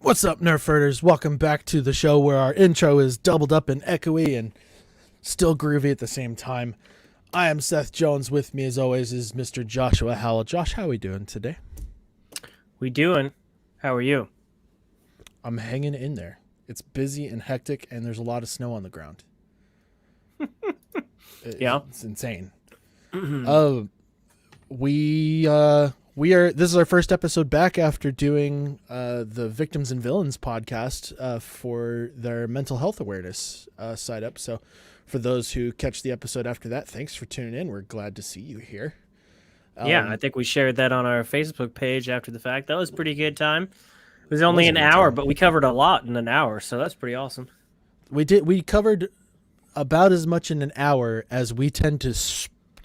What's up, Nerferders? Welcome back to the show where our intro is doubled up and echoey and still groovy at the same time. I am Seth Jones. With me, as always, is Mr. Joshua Howell. Josh, how are we doing today? We doing? How are you? I'm hanging in there. It's busy and hectic, and there's a lot of snow on the ground. Yeah. It's insane. This is our first episode back after doing the Victims and Villains podcast for their mental health awareness side up. So for those who catch the episode after that, thanks for tuning in. We're glad to see you here. Yeah, I think we shared that on our Facebook page after the fact. That was a pretty good time. It was only an hour, but we covered a lot in an hour, so that's pretty awesome. We covered about as much in an hour as we tend to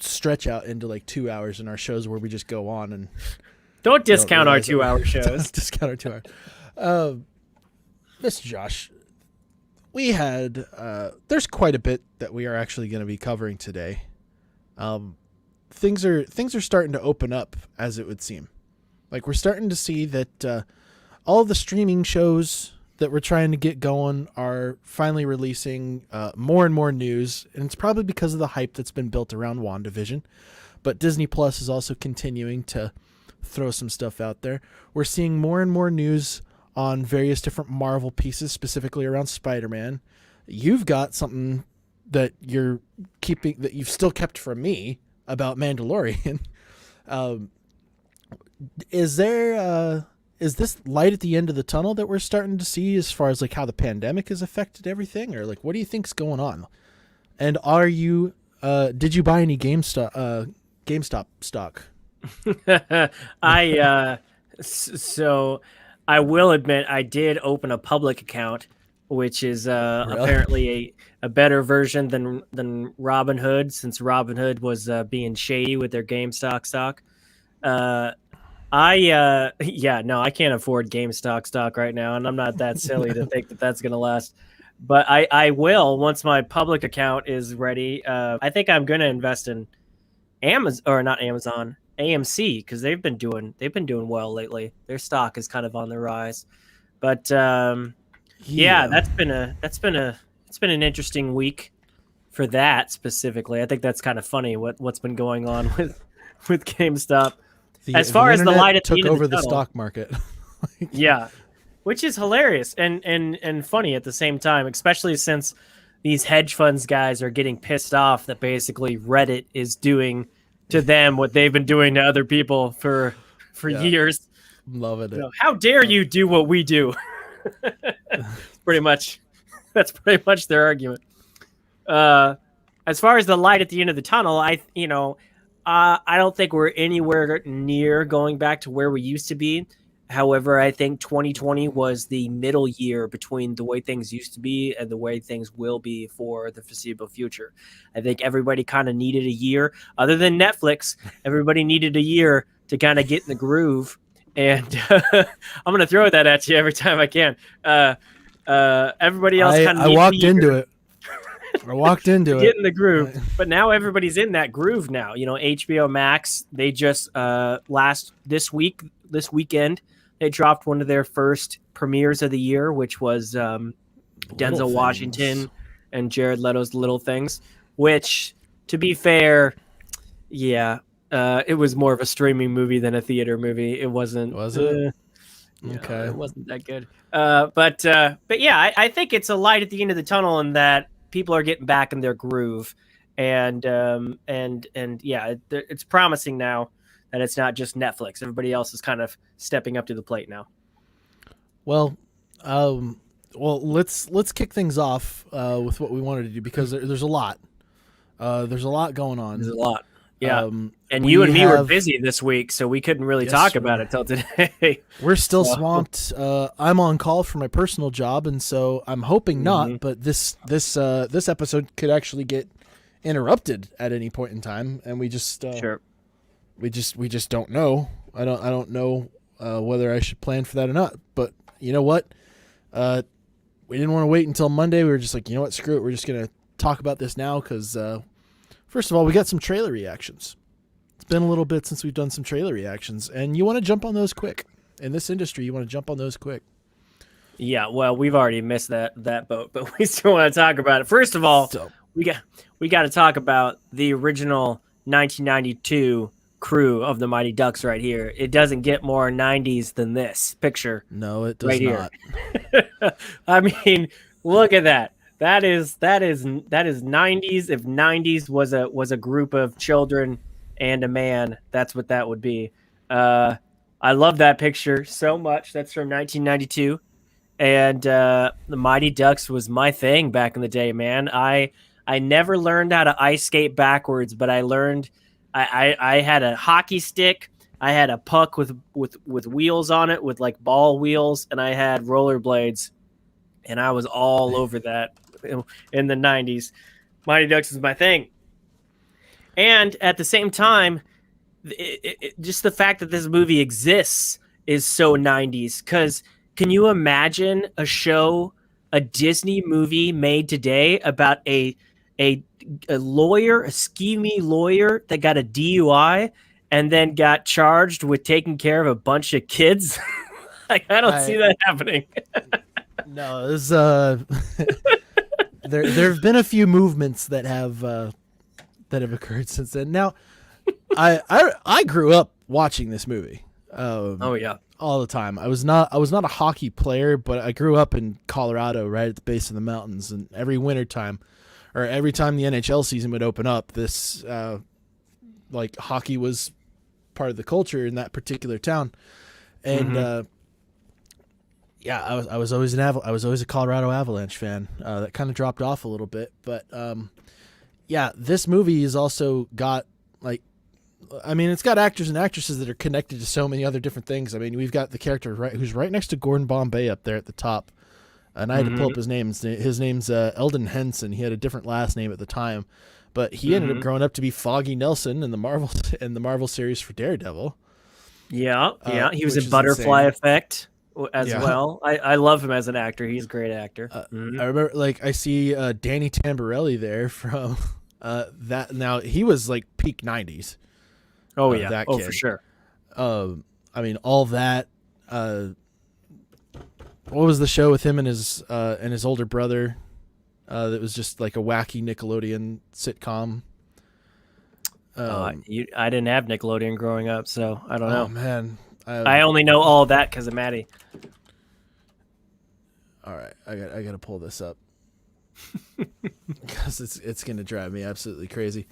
stretch out into like 2 hours in our shows where we just go on and don't discount our 2 hour shows. Don't discount our 2 hours. Mr. Josh, we had there's quite a bit that we are actually going to be covering today. Things are starting to open up, as it would seem. Like, we're starting to see that all the streaming shows that we're trying to get going are finally releasing more and more news, and it's probably because of the hype that's been built around WandaVision. But Disney Plus is also continuing to throw some stuff out there. We're seeing more and more news on various different Marvel pieces, specifically around Spider-Man. You've got something that you're keeping, that you've still kept from me, about Mandalorian. Is this light at the end of the tunnel that we're starting to see as far as like how the pandemic has affected everything, or like what do you think's going on? And are you did you buy any GameStop stock? So I will admit I did open a public account, which is Really? apparently a better version than Robinhood, since Robinhood was being shady with their GameStop stock. I can't afford GameStop stock right now, and I'm not that silly to think that that's going to last. But I will once my public account is ready. I think I'm going to invest in AMC, because they've been doing well lately. Their stock is kind of on the rise. But that's been an interesting week for that specifically. I think that's kind of funny what's been going on with GameStop. As far as the light at the end of the tunnel, took over the stock market. Yeah, which is hilarious and funny at the same time, especially since these hedge funds guys are getting pissed off that basically Reddit is doing to them what they've been doing to other people for years. Loving it. How dare you do what we do? That's pretty much their argument. As far as the light at the end of the tunnel, I don't think we're anywhere near going back to where we used to be. However, I think 2020 was the middle year between the way things used to be and the way things will be for the foreseeable future. I think everybody kind of needed a year, other than Netflix. Everybody needed a year to kind of get in the groove. And I'm going to throw that at you every time I can. Everybody else kind of I walked into it. I walked into it. Get in the groove. But now everybody's in that groove now. HBO Max, they just this weekend, they dropped one of their first premieres of the year, which was Denzel Washington and Jared Leto's Little Things, which, to be fair, it was more of a streaming movie than a theater movie. It wasn't. Was it? Okay. It wasn't that good. But yeah, I think it's a light at the end of the tunnel in that people are getting back in their groove, and it's promising now that it's not just Netflix. Everybody else is kind of stepping up to the plate now. Well, let's kick things off with what we wanted to do, because there's a lot. There's a lot going on. There's a lot. Yeah. And you and me were busy this week, so we couldn't really talk about it till today. We're still swamped. I'm on call for my personal job, and so I'm hoping not, but this episode could actually get interrupted at any point in time, and we just we just don't know. I don't know whether I should plan for that or not. But you know what? We didn't want to wait until Monday. We were just like, you know what? Screw it. We're just gonna talk about this now, because first of all, we got some trailer reactions. It's been a little bit since we've done some trailer reactions, and you want to jump on those quick. In this industry, you want to jump on those quick. Yeah, well, we've already missed that boat, but we still want to talk about it. First of all, So we got to talk about the original 1992 crew of the Mighty Ducks right here. It doesn't get more 90s than this picture no, it does right here. not. I mean, look at that. That is 90s. If 90s was a group of children and a man, that's what that would be. I love that picture so much. That's from 1992. And the Mighty Ducks was my thing back in the day, man. I never learned how to ice skate backwards, but I learned I had a hockey stick, I had a puck with wheels on it, with like ball wheels, and I had rollerblades, and I was all over that in the 90s. Mighty Ducks is my thing. And at the same time, just the fact that this movie exists is so 90s, because can you imagine a show, a Disney movie made today about a lawyer, a schemy lawyer that got a DUI and then got charged with taking care of a bunch of kids? Like, I don't see that happening. No, this there have been a few movements that have occurred since then. Now, I grew up watching this movie. Oh yeah, all the time. I was not a hockey player, but I grew up in Colorado, right at the base of the mountains, and every winter time, or every time the NHL season would open up, this like hockey was part of the culture in that particular town, and yeah, I was always a Colorado Avalanche fan. That kind of dropped off a little bit, but yeah, this movie has also got like. I mean, it's got actors and actresses that are connected to so many other different things. I mean, we've got the character who's right next to Gordon Bombay up there at the top. And I had to pull up his name. His name's Eldon Henson. He had a different last name at the time, but he ended up growing up to be Foggy Nelson in the Marvel series for Daredevil. Yeah, yeah. He was in Butterfly Effect as well. I love him as an actor. He's a great actor. I remember, like, I see Danny Tamborelli there from that. Now, he was like peak 90s. Oh yeah, that kid. For sure. I mean, all that. What was the show with him and his older brother? That was just like a wacky Nickelodeon sitcom. I didn't have Nickelodeon growing up, so I don't know. Oh man, I only know all of that because of Maddie. All right, I got to pull this up because it's gonna drive me absolutely crazy.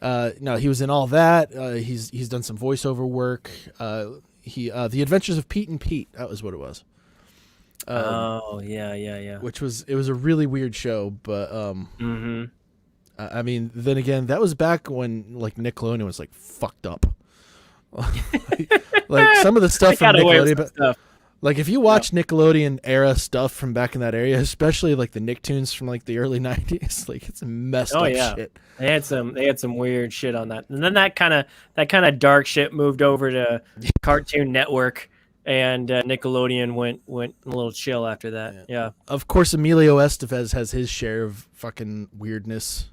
No, he was in all that. He's done some voiceover work. The Adventures of Pete and Pete. That was what it was. Oh yeah. It was a really weird show, but I mean, then again, that was back when like Nickelodeon was like fucked up. like some of the stuff from Nickelodeon. Like if you watch Nickelodeon era stuff from back in that area, especially like the Nicktoons from like the early 90s, like it's messed up shit. They had some weird shit on that. And then that kind of dark shit moved over to Cartoon Network, and Nickelodeon went a little chill after that. Yeah. Of course, Emilio Estevez has his share of fucking weirdness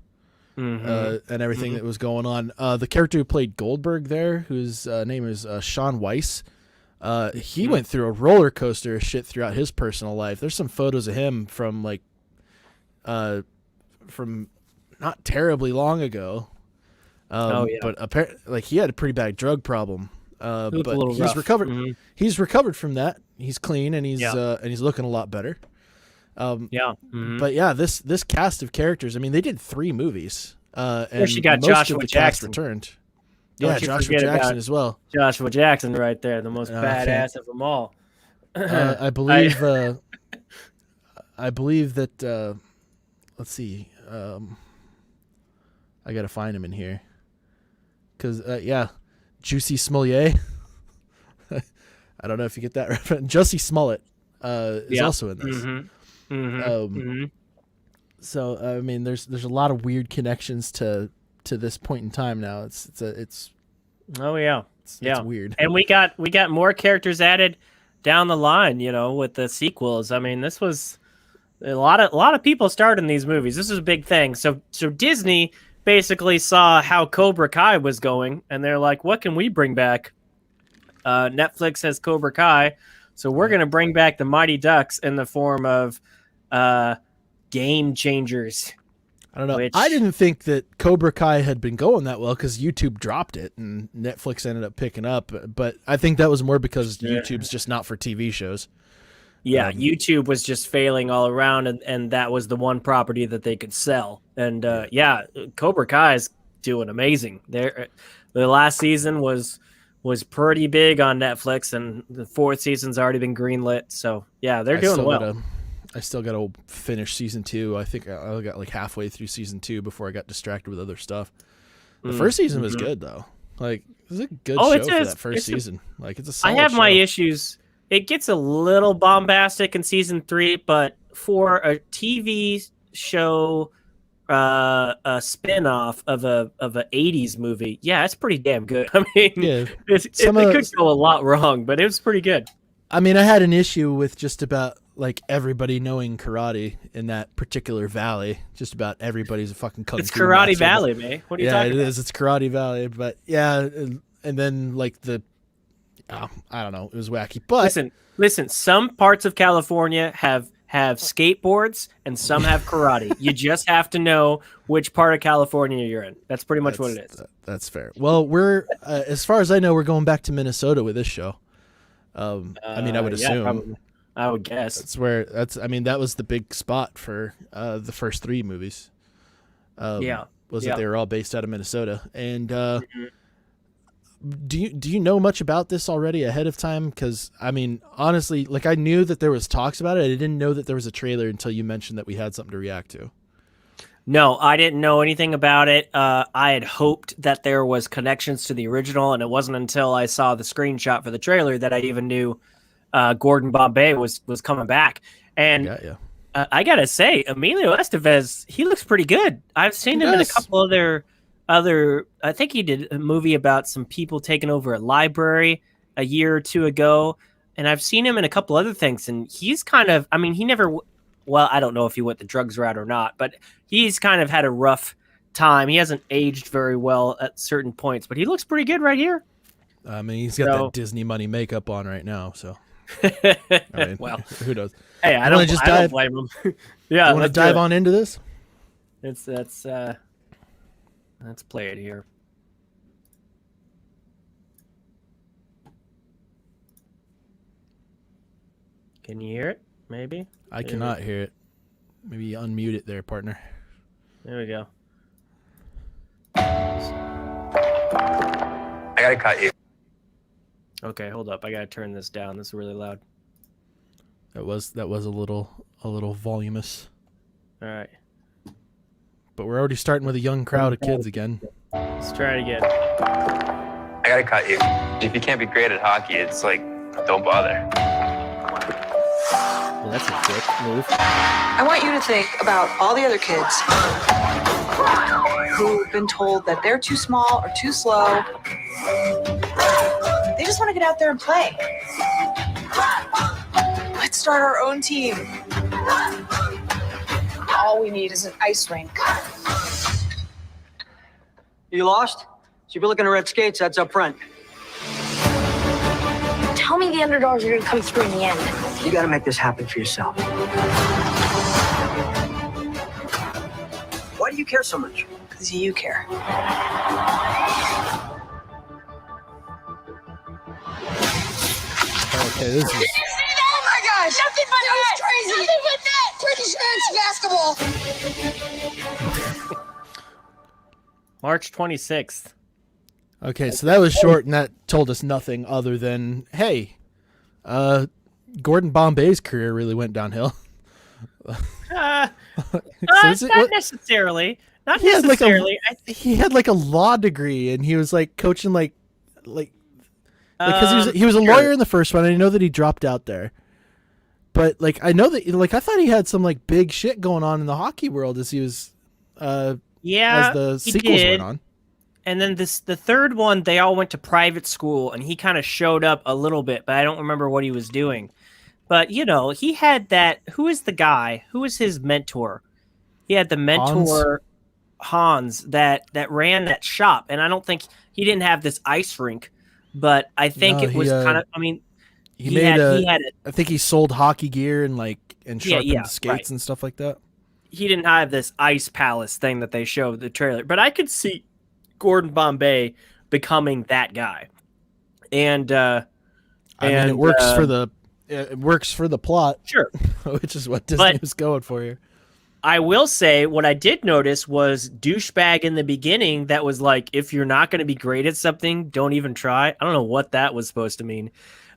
and everything that was going on. The character who played Goldberg there, whose name is Sean Weiss, he went through a roller coaster of shit throughout his personal life. There's some photos of him from like, from not terribly long ago. But apparently, like he had a pretty bad drug problem. But he's recovered. He's recovered from that. He's clean and he's looking a lot better. But yeah, this cast of characters. I mean, they did 3 movies. And she got most Joshua of the Jackson cast returned. Yeah, Joshua Jackson as well. Joshua Jackson, right there, the most badass of them all. I believe. I believe that. Let's see. I gotta find him in here. Cause Juicy Smollett. I don't know if you get that reference. Jussie Smollett is also in this. So I mean, there's a lot of weird connections to this point in time now. It's weird. And we got more characters added down the line, with the sequels. I mean, this was a lot of people starred in these movies. This is a big thing. So Disney basically saw how Cobra Kai was going, and they're like, what can we bring back? Netflix has Cobra Kai. So we're going to bring back the Mighty Ducks in the form of Game Changers. I don't know. I didn't think that Cobra Kai had been going that well because YouTube dropped it and Netflix ended up picking up. But I think that was more because YouTube's just not for TV shows. Yeah, YouTube was just failing all around, and that was the one property that they could sell. And Cobra Kai is doing amazing. The last season was pretty big on Netflix, and the 4th season's already been greenlit. So yeah, they're doing well. I still got to finish season 2. I think I got like halfway through season 2 before I got distracted with other stuff. The first season was good though. Like it was a good show for that first season. Like it's a solid I have show. my issues. It gets a little bombastic in season 3, but for a TV show, a spin-off of a 80s movie, yeah, it's pretty damn good. I mean, it could go a lot wrong, but it was pretty good. I mean, I had an issue with just about like everybody knowing karate in that particular valley. Just about everybody's a fucking kung fu. It's Karate master. Valley, man. What are you talking about? Yeah, it is. It's Karate Valley, but yeah, and then like I don't know, it was wacky. But listen. Some parts of California have skateboards, and some have karate. You just have to know which part of California you're in. That's pretty much what it is. That's fair. Well, we're as far as I know, we're going back to Minnesota with this show. I mean, I would assume. Probably. I would guess I mean, that was the big spot for the first 3 movies. That they were all based out of Minnesota. And do you know much about this already ahead of time? Because I mean, honestly, like I knew that there was talks about it. I didn't know that there was a trailer until you mentioned that we had something to react to. No, I didn't know anything about it. I had hoped that there was connections to the original, and it wasn't until I saw the screenshot for the trailer that I even knew Gordon Bombay was coming back. And I gotta say, Emilio Estevez, he looks pretty good. I've seen him in a couple other. I think he did a movie about some people taking over a library a year or 2 ago, and I've seen him in a couple other things. And he's kind of, I mean, he never. Well, I don't know if he went the drugs route or not, but he's kind of had a rough time. He hasn't aged very well at certain points, but he looks pretty good right here. I mean, he's got that Disney money makeup on right now, so. I mean, well, who knows? Hey, I don't blame him. Yeah, you want to dive on into this? Let's play it here. Can you hear it? Maybe. I cannot hear it. Maybe you unmute it there, partner. There we go. I gotta cut you. Okay, hold up. I gotta turn this down. This is really loud. That was a little voluminous. All right. But we're already starting with a young crowd of kids again. Let's try it again. I gotta cut you. If you can't be great at hockey, it's like, don't bother. Well, that's a dick move. I want you to think about all the other kids who've been told that they're too small or too slow. They just want to get out there and play. Let's start our own team. All we need is an ice rink. You lost? So you've been looking at red skates, that's up front. Tell me the underdogs are going to come through in the end. You got to make this happen for yourself. Why do you care so much? Because you care. Okay, this is... Oh my gosh! Nothing but that! Crazy! Nothing but that! Pretty sure it's basketball. March 26th. Okay, so that was short, and that told us nothing other than, hey, Gordon Bombay's career really went downhill. Not necessarily. Not necessarily. He had like a law degree, and he was like coaching because he was a lawyer in the first one. And I know that he dropped out there, but like I know that I thought he had some like big shit going on in the hockey world as he was as the sequels went on. And then the third one, they all went to private school, and he kind of showed up a little bit, but I don't remember what he was doing. But, you know, he had that... Who is the guy? Who was his mentor? He had the mentor, Hans, that ran that shop. And I don't think... He didn't have this ice rink, but I think it was kind of... I mean, he had I think he sold hockey gear and sharpened skates right. and stuff like that. He didn't have this ice palace thing that they showed the trailer, but I could see Gordon Bombay becoming that guy. And it works for the plot. Sure. Which is what Disney was going for here. I will say what I did notice was douchebag in the beginning that was like, if you're not going to be great at something, don't even try. I don't know what that was supposed to mean,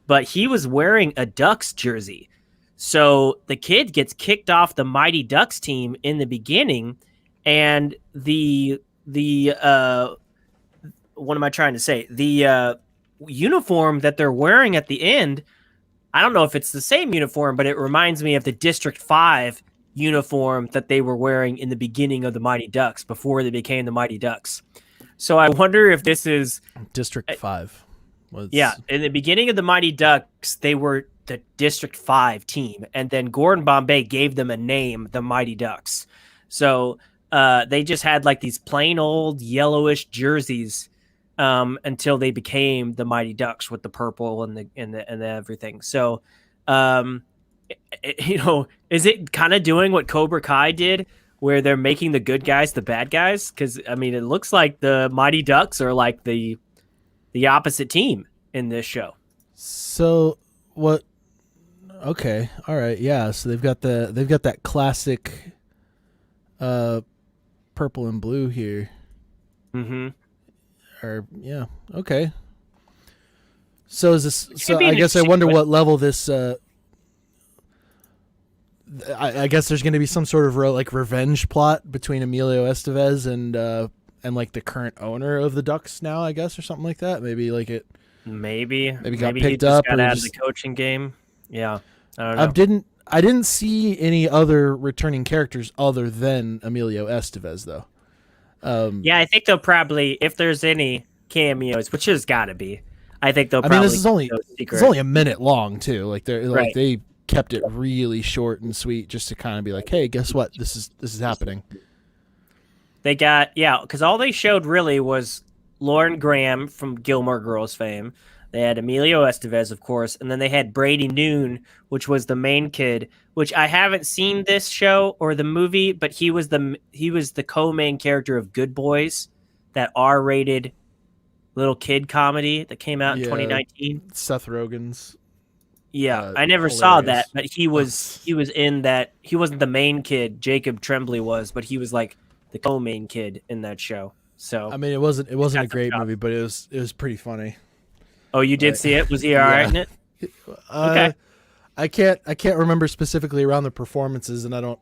but he was wearing a Ducks jersey. So the kid gets kicked off the Mighty Ducks team in the beginning, and the what am I trying to say? The uniform that they're wearing at the end, I don't know if it's the same uniform, but it reminds me of the District 5 uniform that they were wearing in the beginning of the Mighty Ducks before they became the Mighty Ducks. So I wonder if this is District 5. In the beginning of the Mighty Ducks, they were the District 5 team, and then Gordon Bombay gave them a name, the Mighty Ducks. So they just had like these plain old yellowish jerseys until they became the Mighty Ducks with the purple and the everything. So is it kind of doing what Cobra Kai did, where they're making the good guys the bad guys? Because I mean, it looks like the Mighty Ducks are like the opposite team in this show. So what? Okay, all right, yeah. So they've got that classic, purple and blue here. Mm-hmm. Or yeah, okay. So is this? So I guess I wonder what level this. I guess there's going to be some sort of revenge plot between Emilio Estevez and like the current owner of the Ducks now, I guess, or something like that. Maybe maybe got he picked just up got or out just, of the coaching game. Yeah, I don't know. I didn't see any other returning characters other than Emilio Estevez though. Yeah, I think they'll probably, if there's any cameos, which has got to be, I think they'll probably. I mean, it's only a minute long too. Like they kept it really short and sweet just to kind of be like, hey, guess what? This is happening. They got, because all they showed really was Lauren Graham from Gilmore Girls fame. They had Emilio Estevez, of course, and then they had Brady Noon, which was the main kid, which I haven't seen this show or the movie, but he was the co-main character of Good Boys, that R-rated little kid comedy that came out in 2019. Seth Rogen's. Yeah, I never saw that, but he was in that. He wasn't the main kid. Jacob Tremblay was, but he was like the co-main kid in that show. So I mean, it wasn't a great movie, but it was pretty funny. Oh, you did see it? Was he all right in it? Okay. I can't remember specifically around the performances, and I don't.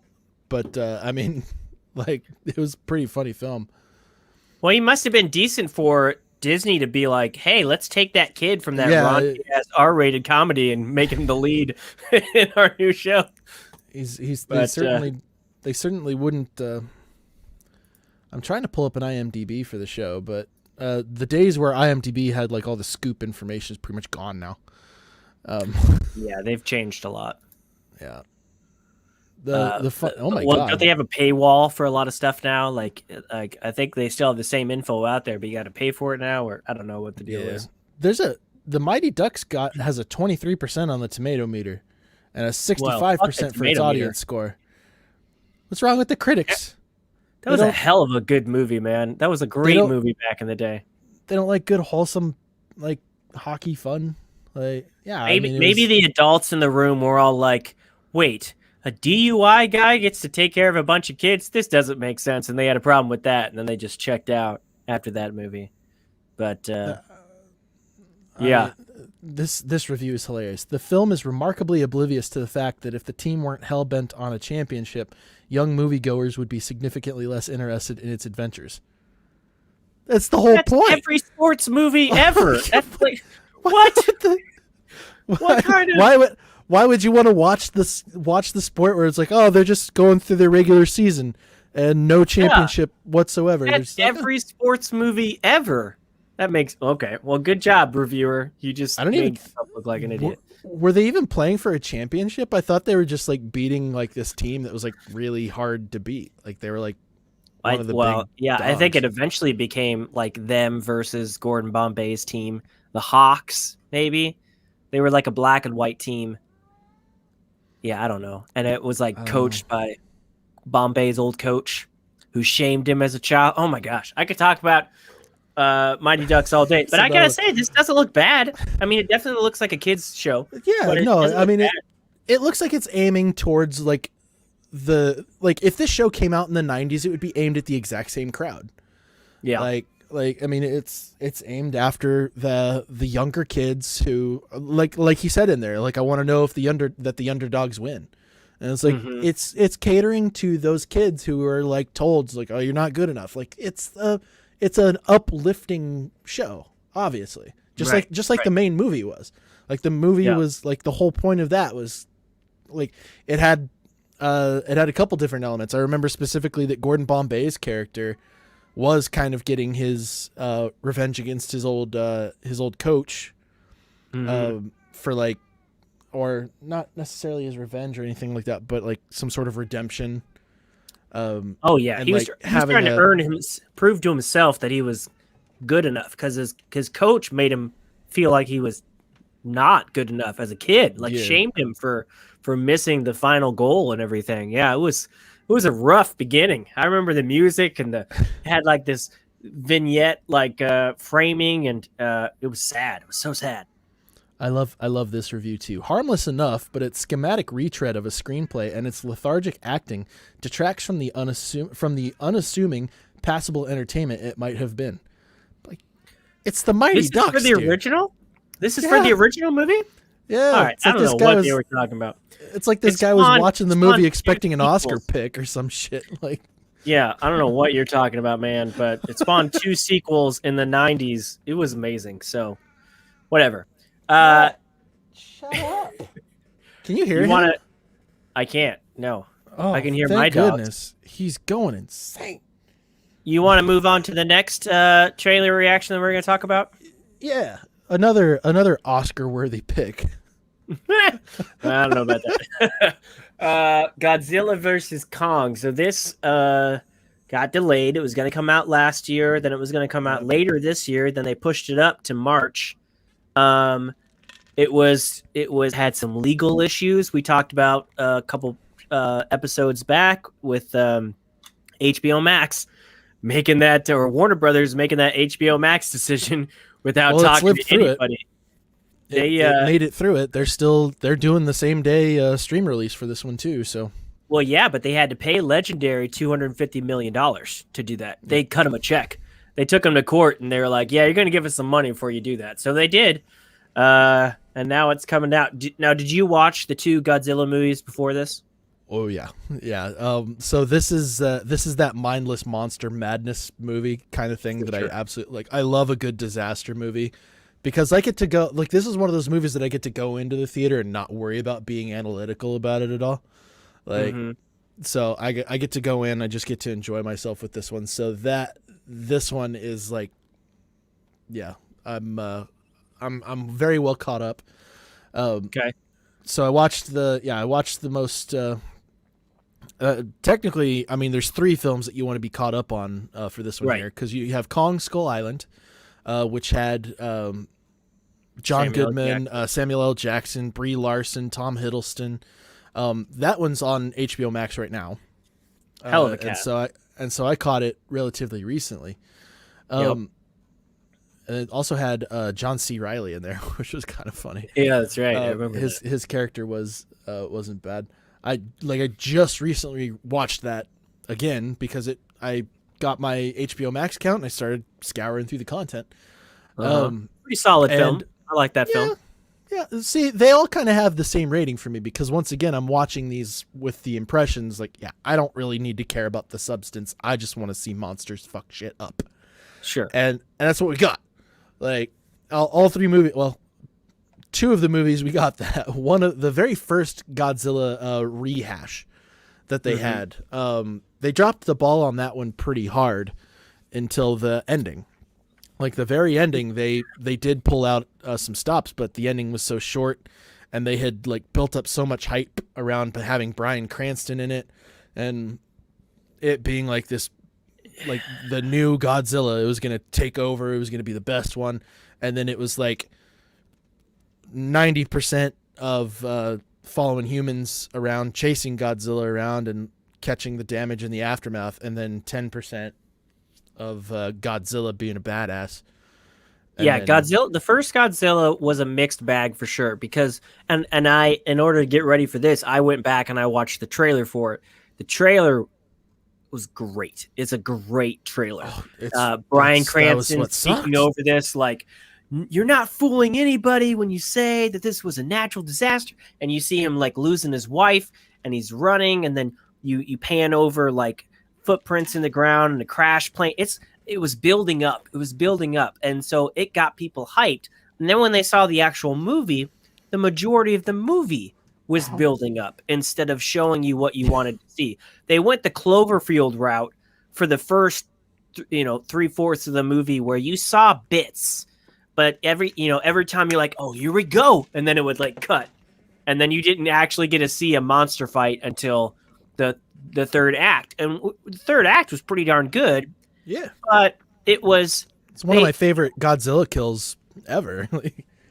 But I mean, like, it was a pretty funny film. Well, he must have been decent for Disney to be like, hey, let's take that kid from that raunchy-ass R-rated comedy and make him the lead in our new show. They certainly wouldn't. I'm trying to pull up an IMDb for the show, but the days where IMDb had like all the scoop information is pretty much gone now. Yeah, they've changed a lot. Yeah. Oh my god! Don't they have a paywall for a lot of stuff now? Like I think they still have the same info out there, but you got to pay for it now, or I don't know what the deal is. The Mighty Ducks has a 23% on the tomato meter, and a 65% for its audience score. What's wrong with the critics? That was a hell of a good movie, man. That was a great movie back in the day. They don't like good, wholesome, like hockey fun. Like, yeah, maybe the adults in the room were all like, "Wait, a DUI guy gets to take care of a bunch of kids? This doesn't make sense." And they had a problem with that, and then they just checked out after that movie. But this review is hilarious. The film is remarkably oblivious to the fact that if the team weren't hell-bent on a championship, young moviegoers would be significantly less interested in its adventures. That's the whole point. Every sports movie ever. That's like, what? What kind of... Why would you want to watch the sport where it's like, oh, they're just going through their regular season and no championship whatsoever? That's every sports movie ever. That makes okay. Well, good job, reviewer. You just made yourself look like an idiot. Were they even playing for a championship? I thought they were just like beating like this team that was like really hard to beat. Like they were like one of the big dogs. I think it eventually became like them versus Gordon Bombay's team, the Hawks, maybe. They were like a black and white team. Yeah, I don't know. And it was like coached by Bombay's old coach, who shamed him as a child. Oh my gosh, I could talk about Mighty Ducks all day, but I gotta say, this doesn't look bad. I mean, it definitely looks like a kids show. Yeah, no, I mean, it looks like it's aiming towards like if this show came out in the 90s, it would be aimed at the exact same crowd. Yeah, like I mean, it's aimed after the younger kids who like he said in there, like I want to know if the underdogs win. And it's like it's catering to those kids who are like told like, oh, you're not good enough. Like it's an uplifting show, obviously. Just like the main movie was. Like the movie was like the whole point of that was like it had a couple different elements. I remember specifically that Gordon Bombay's character was kind of getting his revenge against his old coach for like, or not necessarily his revenge or anything like that, but like some sort of redemption. Oh yeah, he was trying to prove to himself that he was good enough because his coach made him feel like he was not good enough as a kid, like shamed him for missing the final goal and everything. Yeah, it was a rough beginning. I remember the music and had like this vignette like framing, and it was sad. It was so sad. I love this review too. Harmless enough, but its schematic retread of a screenplay and its lethargic acting detracts from the unassuming passable entertainment it might have been. Like, it's the Mighty Ducks. This is for the original? This is for the original movie? Yeah. All right. I don't know what they were talking about. It's like this guy was watching the movie expecting an Oscar pick or some shit. Like, yeah, I don't know what you're talking about, man, but it spawned 2 sequels in the 90s. It was amazing. So, whatever. Shut up. Can you hear him? I can't. No. Oh, I can hear thank my goodness. He's going insane. You want to move on to the next trailer reaction that we're going to talk about? Yeah. Another Oscar-worthy pick. I don't know about that. Godzilla versus Kong. So this got delayed. It was going to come out last year. Then it was going to come out later this year. Then they pushed it up to March. It had some legal issues. We talked about a couple episodes back with HBO Max making that, or Warner Brothers making that HBO Max decision without talking to anybody. They made it through it. They're doing the same day stream release for this one too. So, well, yeah, but they had to pay Legendary $250 million to do that. They cut him a check. They took him to court, and they were like, "Yeah, you're going to give us some money before you do that." So they did, and now it's coming out. Now, did you watch the 2 Godzilla movies before this? Oh yeah. So this is that mindless monster madness movie kind of thing that I absolutely like. I love a good disaster movie because I get to go like this is one of those movies that I get to go into the theater and not worry about being analytical about it at all. Like, so I get to go in. I just get to enjoy myself with this one. So this one is like, yeah, I'm very well caught up. Okay. So I watched the most. Technically, I mean, there's 3 films that you want to be caught up on for this one here because you have Kong Skull Island, which had John Goodman, Samuel L. Jackson, Brie Larson, Tom Hiddleston. That one's on HBO Max right now. Hell of a cast. And so I caught it relatively recently. And it also had John C. Reilly in there, which was kind of funny. Yeah, that's right. I remember his character wasn't bad. I just recently watched that again because I got my HBO Max account and I started scouring through the content. Pretty solid film. I like that film. Yeah, see, they all kind of have the same rating for me because once again, I'm watching these with the impressions like, yeah, I don't really need to care about the substance. I just want to see monsters fuck shit up. Sure. And that's what we got. Like all 3 movies. Well, 2 of the movies we got that. One of the very first Godzilla rehash that they had. They dropped the ball on that one pretty hard until the ending. Like the very ending, they did pull out some stops, but the ending was so short, and they had like built up so much hype around having Bryan Cranston in it, and it being like this, like the new Godzilla. It was gonna take over. It was gonna be the best one, and then it was like 90% of following humans around, chasing Godzilla around and catching the damage in the aftermath, and then 10% of Godzilla being a badass. And Yeah, then- Godzilla. The first Godzilla was a mixed bag for sure because, and I, in order to get ready for this, I went back and I watched the trailer for it. The trailer was great. It's a great trailer. Bryan Cranston speaking over this, like, you're not fooling anybody when you say that this was a natural disaster. And you see him like losing his wife, and he's running, and then you pan over like footprints in the ground and a crash plane. It was building up. It was building up. And so it got people hyped. And then when they saw the actual movie, the majority of the movie was building up instead of showing you what you wanted to see. They went the Cloverfield route for the first, 3/4 of the movie where you saw bits, but every time you're like, oh, here we go. And then it would like cut. And then you didn't actually get to see a monster fight until the third act. And the third act was pretty darn good. Yeah. But it's one of my favorite Godzilla kills ever.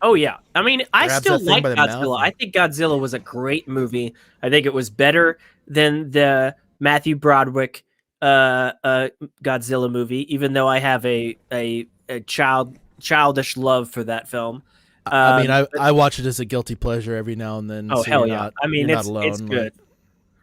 Oh, yeah. I mean, I Grabs still that thing like by the Godzilla. mouth. I think Godzilla was a great movie. I think it was better than the Matthew Broderick Godzilla movie, even though I have a childish love for that film. I watch it as a guilty pleasure every now and then. Oh, so hell you're yeah. not- I mean, you're it's not alone. good.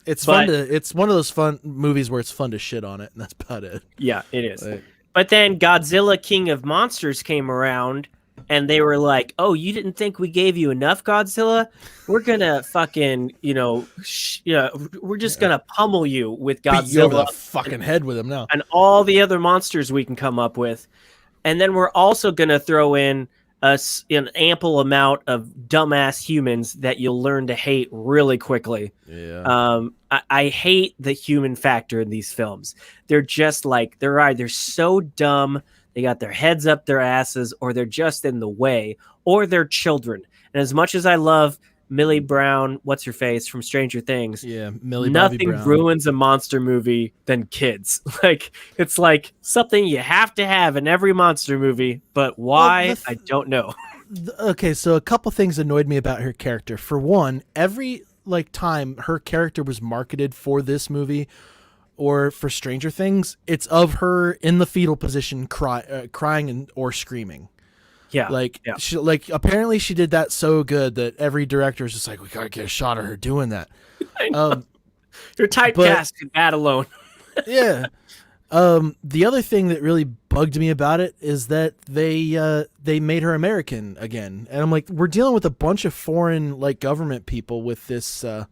It's But- fun it's one of those fun movies where it's fun to shit on it, and that's about it. Yeah, it is. Like, But then Godzilla King of Monsters came around, and they were like, oh, you didn't think we gave you enough Godzilla? We're going to fucking, we're just going to pummel you with beat you over Godzilla the fucking head with him now. and all the other monsters we can come up with. And then we're also going to throw in an ample amount of dumbass humans that you'll learn to hate really quickly. Yeah. I hate the human factor in these films. They're just like, they're either so dumb, they got their heads up their asses, or they're just in the way, or they're children. And as much as I love Millie Brown, what's her face from Stranger Things, Yeah, Millie Bobby nothing Brown. ruins a monster movie than kids. Like, it's like something you have to have in every monster movie, but why? I don't know. Okay, so a couple things annoyed me about her character. For one, every time her character was marketed for this movie or for Stranger Things, it's of her in the fetal position crying or screaming. Yeah. She, apparently she did that so good that every director is just like, we gotta get a shot of her doing that. You're typecast in that alone. Yeah. The other thing that really bugged me about it is that they made her American again, and I'm like, we're dealing with a bunch of foreign government people with this thing.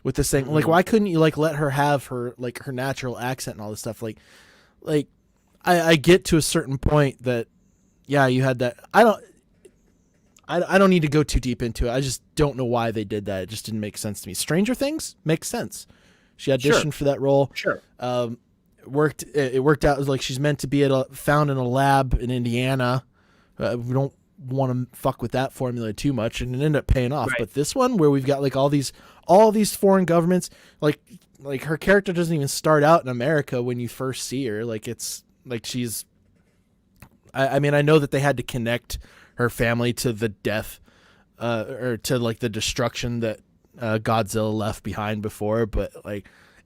Mm-hmm. Like, why couldn't you let her have her her natural accent and all this stuff? I get to a certain point that, yeah, you had that. I don't need to go too deep into it. I just don't know why they did that. It just didn't make sense to me. Stranger Things makes sense. She auditioned for that role. Sure. It worked out like she's meant to be found in a lab in Indiana. We don't want to fuck with that formula too much, and it ended up paying off. Right. But this one, where we've got all these foreign governments, like her character doesn't even start out in America when you first see her. It's like she's. I mean, I know that they had to connect her family to the death, or to the destruction that Godzilla left behind before, but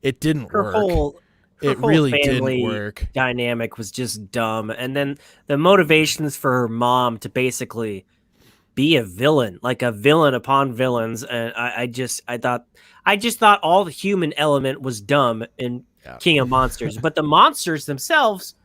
it didn't work. It really didn't work. Dynamic was just dumb, and then the motivations for her mom to basically be a villain, like a villain upon villains, and I just thought all the human element was dumb in King of Monsters, but the monsters themselves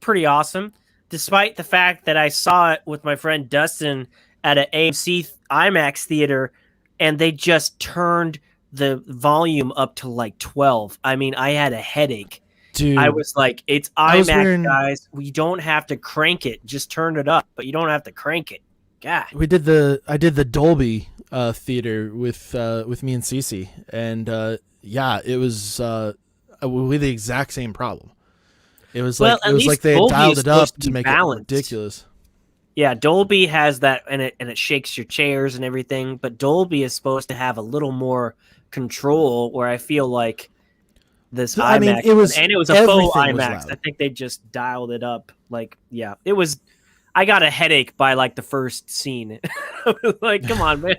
pretty awesome. Despite the fact that I saw it with my friend Dustin at an AMC IMAX theater, and they just turned the volume up to 12. I mean, I had a headache. Dude, I was like, it's IMAX, guys. We don't have to crank it. Just turn it up, but you don't have to crank it. God. I did the Dolby theater with me and Cece, and it was with the exact same problem. It was Well, at like least they had Dolby dialed is it up supposed to to be make balanced. it ridiculous. Yeah, Dolby has that, and it shakes your chairs and everything. But Dolby is supposed to have a little more control. Where I feel like this IMAX, I mean, it was a faux everything was IMAX. loud. I think they just dialed it up. It was. I got a headache by like the first scene. I was like, come on, man.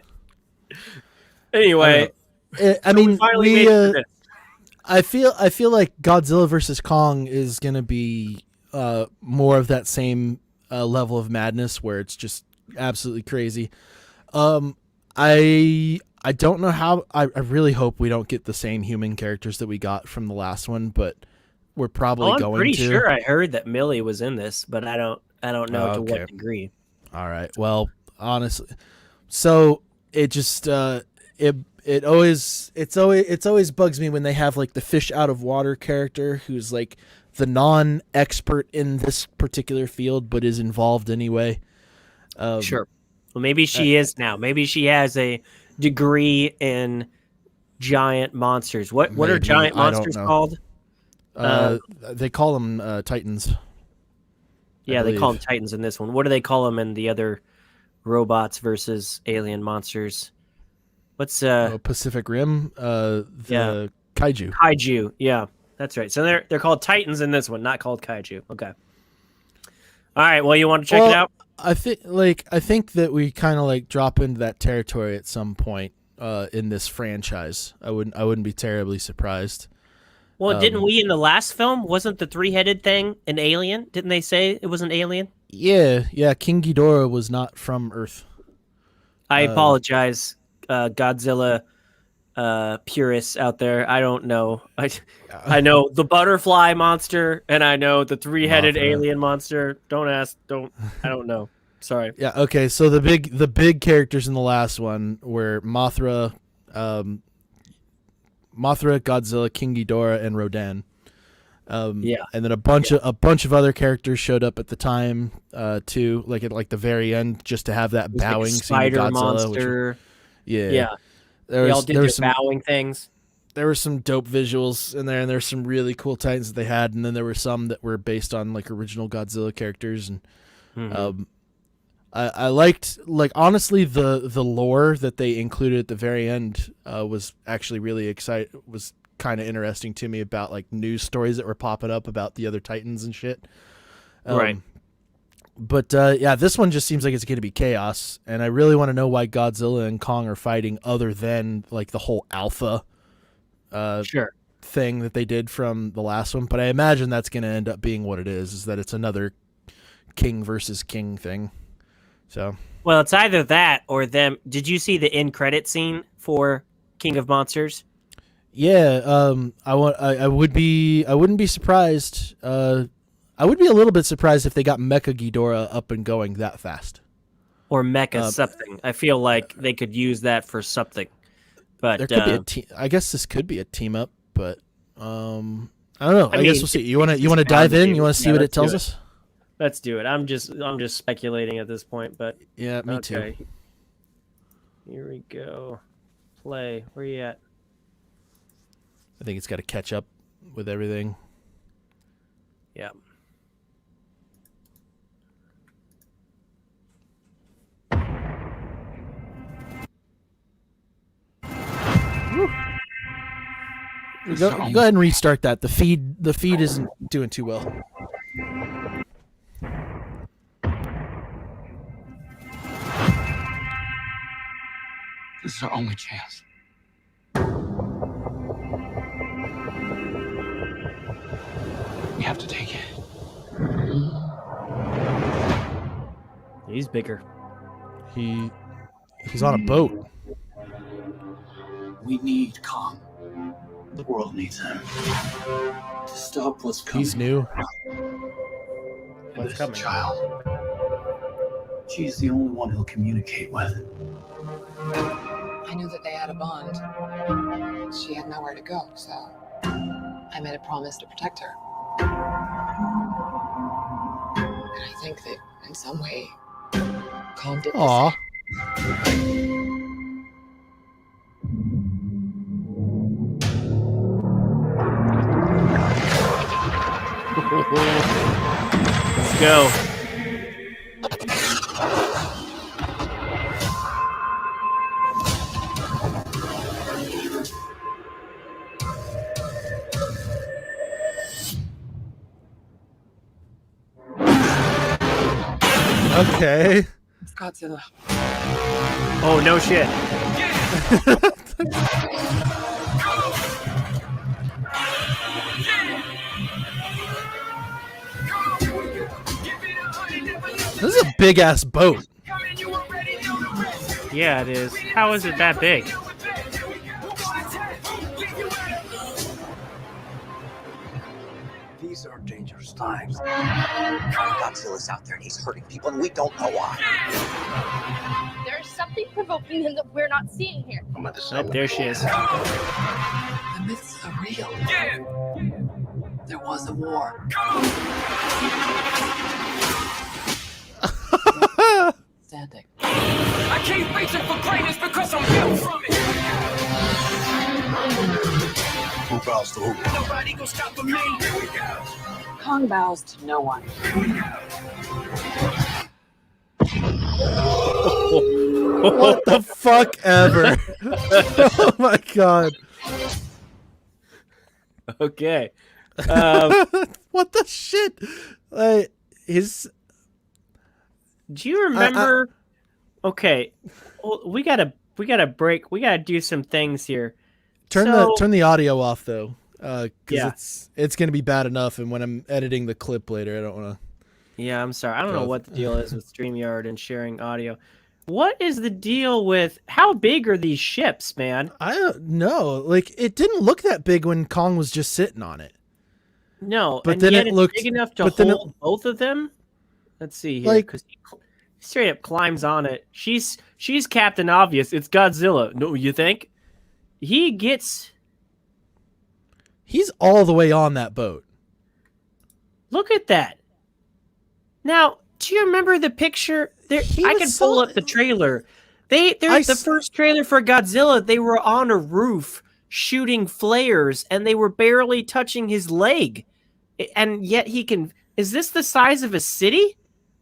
Anyway, I mean, finally made it to this. I feel like Godzilla versus Kong is gonna be more of that same level of madness where it's just absolutely crazy. I don't know how. I really hope we don't get the same human characters that we got from the last one, but we're probably I'm going pretty to. sure I heard that Millie was in this, but I don't know to what degree. All right. Well, honestly, so it just it always bugs me when they have like the fish out of water character who's like the non-expert in this particular field but is involved anyway. Sure. Well, maybe she is now. Maybe she has a degree in giant monsters. What are Maybe. giant I don't monsters know. called? They call them Titans. Yeah, they call them Titans in this one. What do they call them in the other robots versus alien monsters? What's Pacific Rim? The kaiju. Kaiju. Yeah, that's right. So they're called Titans in this one, not called Kaiju. Okay. All right. Well, you want to check it out? I think that we kind of like drop into that territory at some point in this franchise. I wouldn't be terribly surprised. Well, didn't we in the last film? Wasn't the 3-headed thing an alien? Didn't they say it was an alien? Yeah. King Ghidorah was not from Earth. I apologize, Godzilla purists out there. I don't know. I know the butterfly monster, and I know the 3-headed Mothra. alien monster. I don't know. Sorry. Yeah. Okay. So the big characters in the last one were Mothra, Godzilla, King Ghidorah, and Rodan. And then a bunch of other characters showed up at the time too, like at the very end, just to have that bowing like scene. Spider of Godzilla, monster. Yeah. They all did their some bowing things. There were some dope visuals in there, and there's some really cool Titans that they had, and then there were some that were based on like original Godzilla characters, and I liked, like, honestly, the lore that they included at the very end was actually really was kind of interesting to me, about like news stories that were popping up about the other Titans and shit. Right. But this one just seems like it's going to be chaos, and I really want to know why Godzilla and Kong are fighting, other than like the whole alpha thing that they did from the last one. But I imagine that's going to end up being what it is that it's another king versus king thing. So, well, it's either that or them. Did you see the end credit scene for King of Monsters? Yeah, I wouldn't be surprised. I would be a little bit surprised if they got Mecha Ghidorah up and going that fast. Or Mecha something. I feel like they could use that for something. But there could be a team. I guess this could be a team up, but I don't know. I guess we'll see. You want to dive in? You want to see what it tells us? Let's do it. I'm just speculating at this point, but yeah, me too. Here we go. Play. Where you at? I think it's got to catch up with everything. Yeah. Go ahead and restart that. The feed isn't doing too well. This is our only chance. We have to take it. He's bigger. He's on a boat. We need Kong. The world needs him to stop what's coming. He's new. And this child, she's the only one he'll communicate with. I knew that they had a bond. She had nowhere to go, so I made a promise to protect her. And I think that in some way, Kong did Aw. Let's go. Okay. It's Godzilla. Oh no shit. This is a big ass boat. Yeah, it is. How is it that big? These are dangerous times. Godzilla's out there and he's hurting people and we don't know why. There's something provoking him that we're not seeing here. I'm at the Oh, there she is. The myths are real. Yeah. There was a war. Standing. I keep reaching for greatness because I'm built from it. Who bows to who? Nobody gonna stop for me. Here we go. Kong bows to no one. What the fuck ever? Oh my god. Okay. What the shit? His. Do you remember? Okay, well, we gotta break. We gotta do some things here. Turn the audio off though, because Yeah. it's gonna be bad enough. And when I'm editing the clip later, I don't want to. Yeah, I'm sorry. I don't know what the deal is with StreamYard and sharing audio. What is the deal with how big are these ships, man? I don't know. Like, it didn't look that big when Kong was just sitting on it. No, But and then yet it it's looked- big enough to but then it- hold both of them. Let's see here, Like- because he straight up climbs on it. She's Captain Obvious. It's Godzilla. No, you think? He's all the way on that boat. Look at that. Now, do you remember the picture? There, He I was can pull so- up the trailer. The first trailer for Godzilla, they were on a roof shooting flares, and they were barely touching his leg. And yet he can. Is this the size of a city?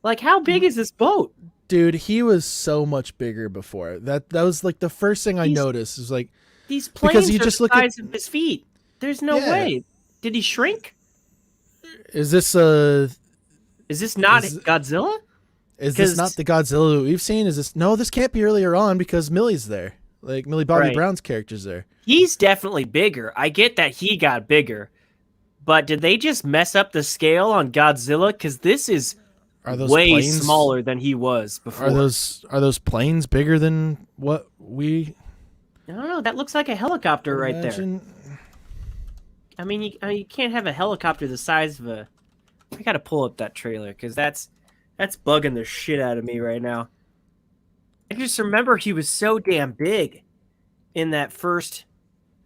Like, how big is this boat? Dude, he was so much bigger before. That was like the first thing I noticed. Is like, These because planes you are just the look at- size of his feet. There's no Yeah. way. Did he shrink? is this a? Is this not Is- Godzilla? Is this 'Cause- not the Godzilla that we've seen? Is this no? This can't be earlier on because Millie's there. Like Millie Bobby Right. Brown's character's there. He's definitely bigger. I get that he got bigger. But did they just mess up the scale on Godzilla? Because this is Are those way planes smaller than he was before. Are those planes bigger than what we I don't know. That looks like a helicopter right there. imagine? I mean, you can't have a helicopter the size of a... I gotta pull up that trailer, because that's bugging the shit out of me right now. I just remember he was so damn big in that first...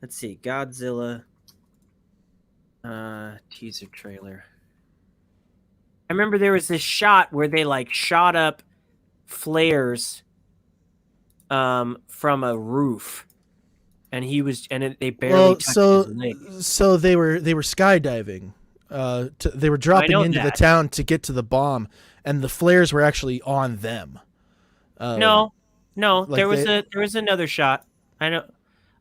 Let's see, Godzilla... teaser trailer. I remember there was this shot where they, like, shot up flares from a roof. And they barely touched his leg. So they were skydiving. They were dropping into the that. town to get to the bomb, and the flares were actually on them. No, like there was another shot. I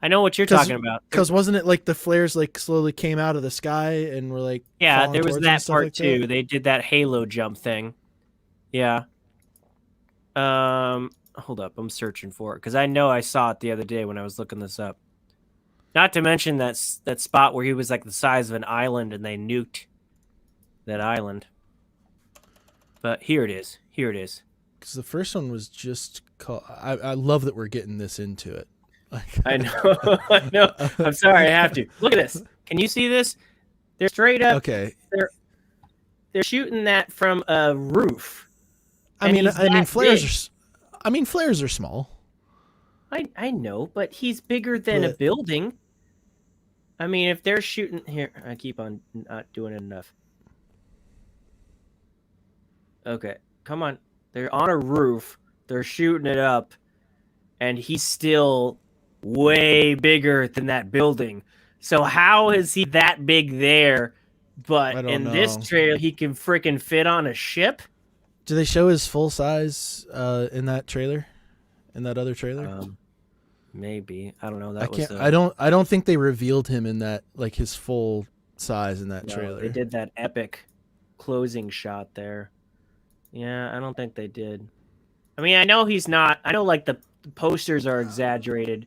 know what you're talking about. Because wasn't it like the flares like slowly came out of the sky and were like Yeah, falling there was towards them and that stuff part like too. that? They did that halo jump thing. Yeah. Hold up, I'm searching for it because I know I saw it the other day when I was looking this up. Not to mention that spot where he was like the size of an island and they nuked that island. But here it is. Here it is. Because the first one was just called. I love that we're getting this into it. I know. I know. I'm sorry, I have to. Look at this. Can you see this? They're straight up. Okay. They're shooting that from a roof. I mean, flares. big. Flares are small. I know, but he's bigger than a But- building. I mean, if they're shooting here, I keep on not doing it enough. Okay, come on. They're on a roof. They're shooting it up, and he's still way bigger than that building. So how is he that big there? But I don't in this know. trailer, he can freaking fit on a ship. Do they show his full size in that trailer? In that other trailer? Maybe I don't know. I can't. I don't think they revealed him in that, like his full size in that No, trailer. they did that epic closing shot there. Yeah, I don't think they did. I mean, I know he's not. I know like the posters are exaggerated,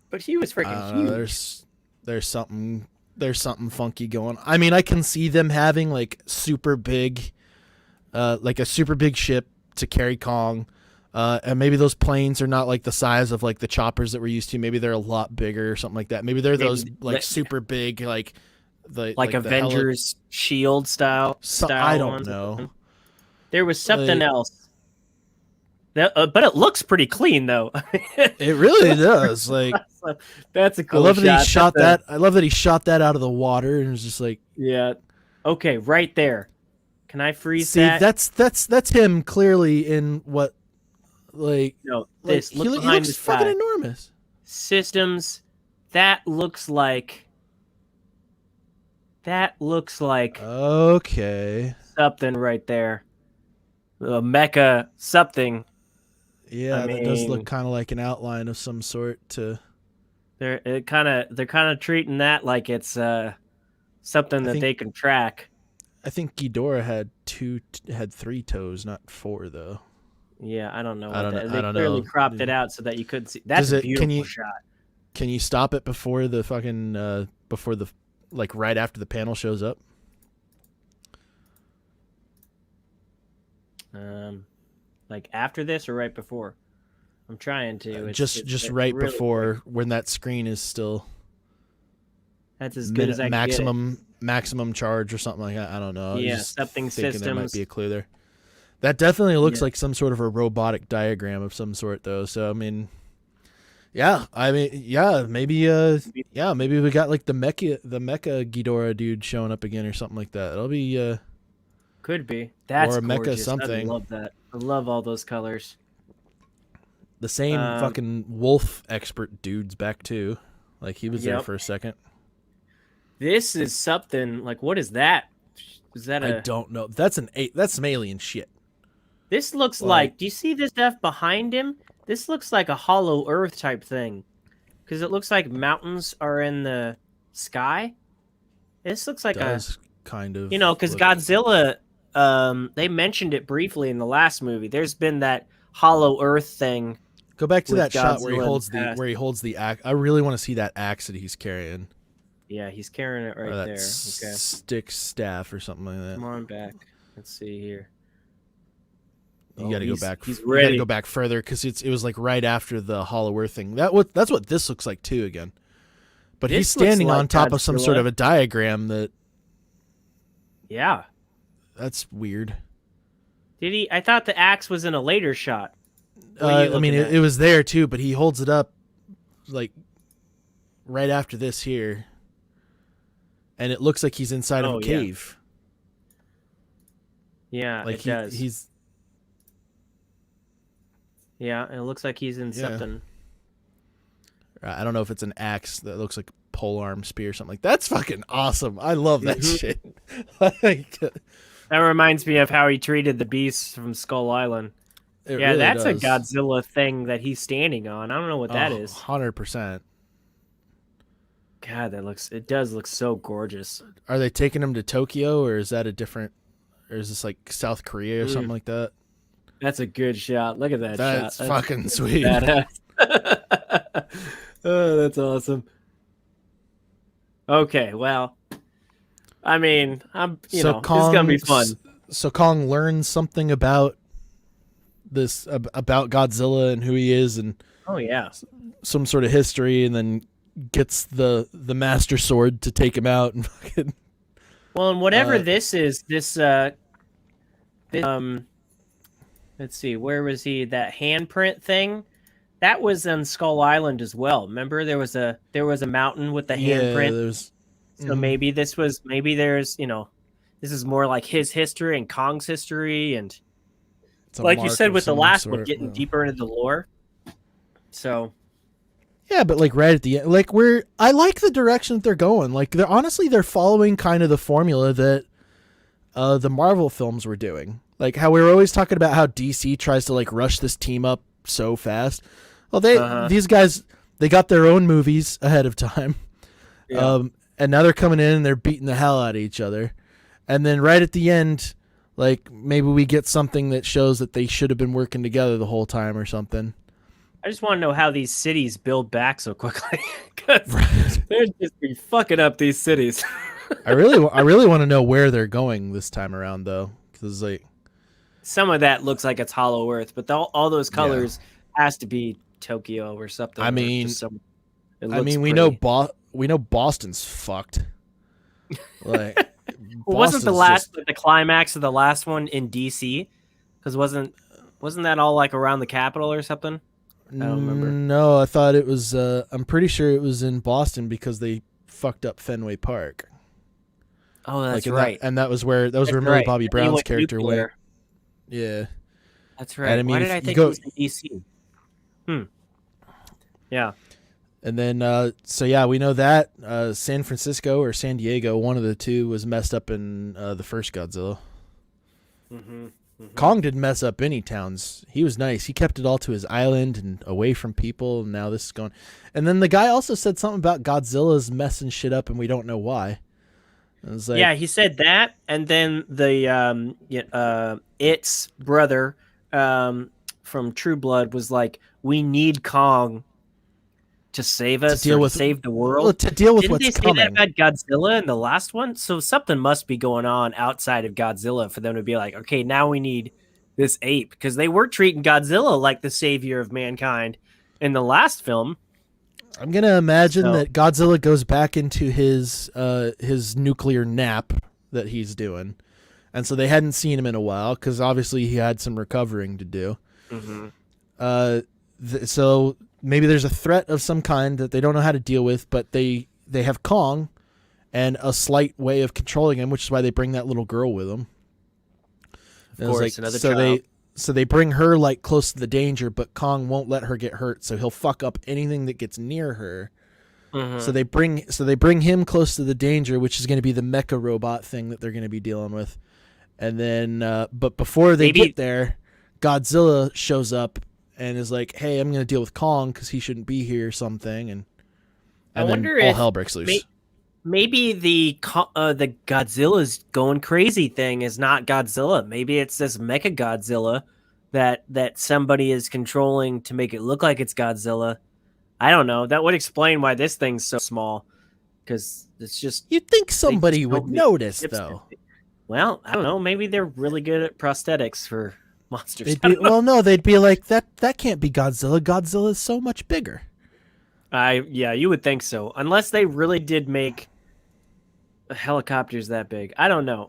but he was freaking huge. There's something funky going. I mean, I can see them having like super big, like a super big ship to carry Kong, and maybe those planes are not like the size of like the choppers that we're used to. Maybe they're a lot bigger or something like that. Maybe they're those like super big like like Avengers Shield style. I don't know. There was something else. That, but it looks pretty clean though. It really does. Like that's a cool. I love shot. that he shot that. I love that he shot that out of the water and it was just like yeah. Okay, right there. Can I freeze that? That's him clearly in what like no. Like, This he behind looks fucking enormous. Systems. That looks like. Okay. Something right there. A mecha something. Yeah, that does look kind of like an outline of some sort. They're kind of treating that like it's something that they can track. I think Ghidorah had 3 toes, not 4 though. Yeah, I don't know. They clearly cropped it out so that you couldn't see. That's a beautiful shot. Can you stop it before the fucking like right after the panel shows up? Like after this or right before? I'm trying to. Just right really before quick. When that screen is still. That's as good as I maximum charge or something like that. I don't know. Yeah, something systems. There might be a clue there. That definitely looks like some sort of a robotic diagram of some sort, though. So I mean, maybe we got like the mecha Ghidorah dude showing up again or something like that. It'll be could be that's or a gorgeous. mecha something. I love that. I love all those colors. The same fucking wolf expert dude's back too. Like he was there for a second. This is something like what is that? Is that I don't know. That's some alien shit. This looks like do you see this stuff behind him? This looks like a hollow earth type thing. Because it looks like mountains are in the sky. This looks like kind of because Godzilla they mentioned it briefly in the last movie. There's been that hollow earth thing. Go back to that shot where he holds the axe. I really want to see that axe that he's carrying. Yeah, he's carrying it right there. Okay. Stick staff or something like that. Come on back. Let's see here. You got to go back. He's ready. You got to go back further because it was like right after the hollow earth thing. That's what this looks like too again. But he's standing on top of some sort of a diagram that. Yeah. That's weird. Did he? I thought the axe was in a later shot. I mean, it was there too, but he holds it up like right after this here, and it looks like he's inside of a cave. Yeah, like it does. He's. Yeah, it looks like he's in something. I don't know if it's an axe that looks like a polearm spear or something like that. That's fucking awesome. I love that shit. That reminds me of how he treated the beasts from Skull Island. That's a Godzilla thing that he's standing on. I don't know what that is. 100%. God, it does look so gorgeous. Are they taking him to Tokyo, or is that a different, or is this like South Korea or something like that? That's a good shot. Look at that shot. That's fucking sweet. Oh, that's awesome. Okay, well, I mean, this is gonna be fun. So Kong learns something about this, about Godzilla and who he is, and some sort of history, and then gets the Master Sword to take him out and fucking. Well, and whatever this is, let's see, where was he? That handprint thing, that was on Skull Island as well. Remember, there was a mountain with the handprint. So maybe there's this is more like his history and Kong's history, and like you said with the last one, getting deeper into the lore. So. Yeah, but like right at the end, like I like the direction that they're going. Like they're following kind of the formula that the Marvel films were doing. Like how we were always talking about how DC tries to like rush this team up so fast. Well, these guys, they got their own movies ahead of time. Yeah. And now they're coming in and they're beating the hell out of each other. And then right at the end, Like maybe we get something that shows that they should have been working together the whole time or something. I just want to know how these cities build back so quickly, because they're just be fucking up these cities. I really want to know where they're going this time around though, because like some of that looks like it's Hollow Earth, but all those colors has to be Tokyo or something. I mean, we know Boston's fucked. Like, wasn't the climax of the last one in DC? Because wasn't that all like around the Capitol or something? I don't remember. No, I thought it was. I'm pretty sure it was in Boston because they fucked up Fenway Park. Oh, that's like, right. And that was where Millie Bobby Brown's character went. Yeah, that's right. And, I mean, why did I think it was in DC? Yeah. And then, so yeah, we know that San Francisco or San Diego, one of the two, was messed up in the first Godzilla. Mm-hmm. Mm-hmm. Kong didn't mess up any towns. He was nice. He kept it all to his island and away from people. And now this is going. And then the guy also said something about Godzilla's messing shit up, and we don't know why. It was like, yeah, he said that, and then the its brother from True Blood was like, "We need Kong to save us, to save the world, well, to deal with Didn't what's they say coming." that about Godzilla in the last one? So something must be going on outside of Godzilla for them to be like, okay, now we need this ape, because they were treating Godzilla like the savior of mankind in the last film. I'm gonna imagine that Godzilla goes back into his nuclear nap that he's doing, and so they hadn't seen him in a while because obviously he had some recovering to do. Mm-hmm. So maybe there's a threat of some kind that they don't know how to deal with, but they have Kong and a slight way of controlling him, which is why they bring that little girl with them. Of course, another child. So they bring her like close to the danger, but Kong won't let her get hurt, so he'll fuck up anything that gets near her. Mm-hmm. So they bring him close to the danger, which is going to be the mecha robot thing that they're going to be dealing with. And then, but before they get there, Godzilla shows up and is like, "Hey, I'm going to deal with Kong because he shouldn't be here," or something, and I wonder then all if hell breaks loose. Maybe the Godzilla's going crazy thing is not Godzilla. Maybe it's this Mecha Godzilla that somebody is controlling to make it look like it's Godzilla. I don't know. That would explain why this thing's so small. Because it's just... You'd think somebody would notice, though. Well, I don't know. Maybe they're really good at prosthetics for monsters. They'd be like, that can't be Godzilla. Godzilla is so much bigger. Yeah, you would think so. Unless they really did make helicopters that big. I don't know.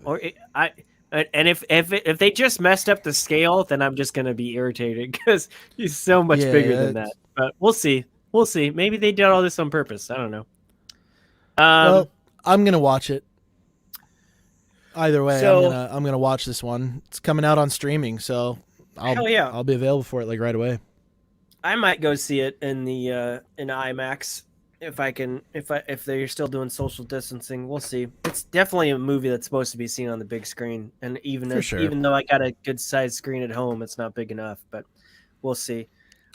And if they just messed up the scale, then I'm just gonna be irritated because he's so much bigger than that. But we'll see. We'll see. Maybe they did all this on purpose. I don't know. Well, I'm gonna watch it. Either way, I'm gonna watch this one. It's coming out on streaming, so I'll be available for it like right away. I might go see it in the in IMAX if I can, if they're still doing social distancing. We'll see. It's definitely a movie that's supposed to be seen on the big screen, and even though I got a good sized screen at home, it's not big enough. But we'll see.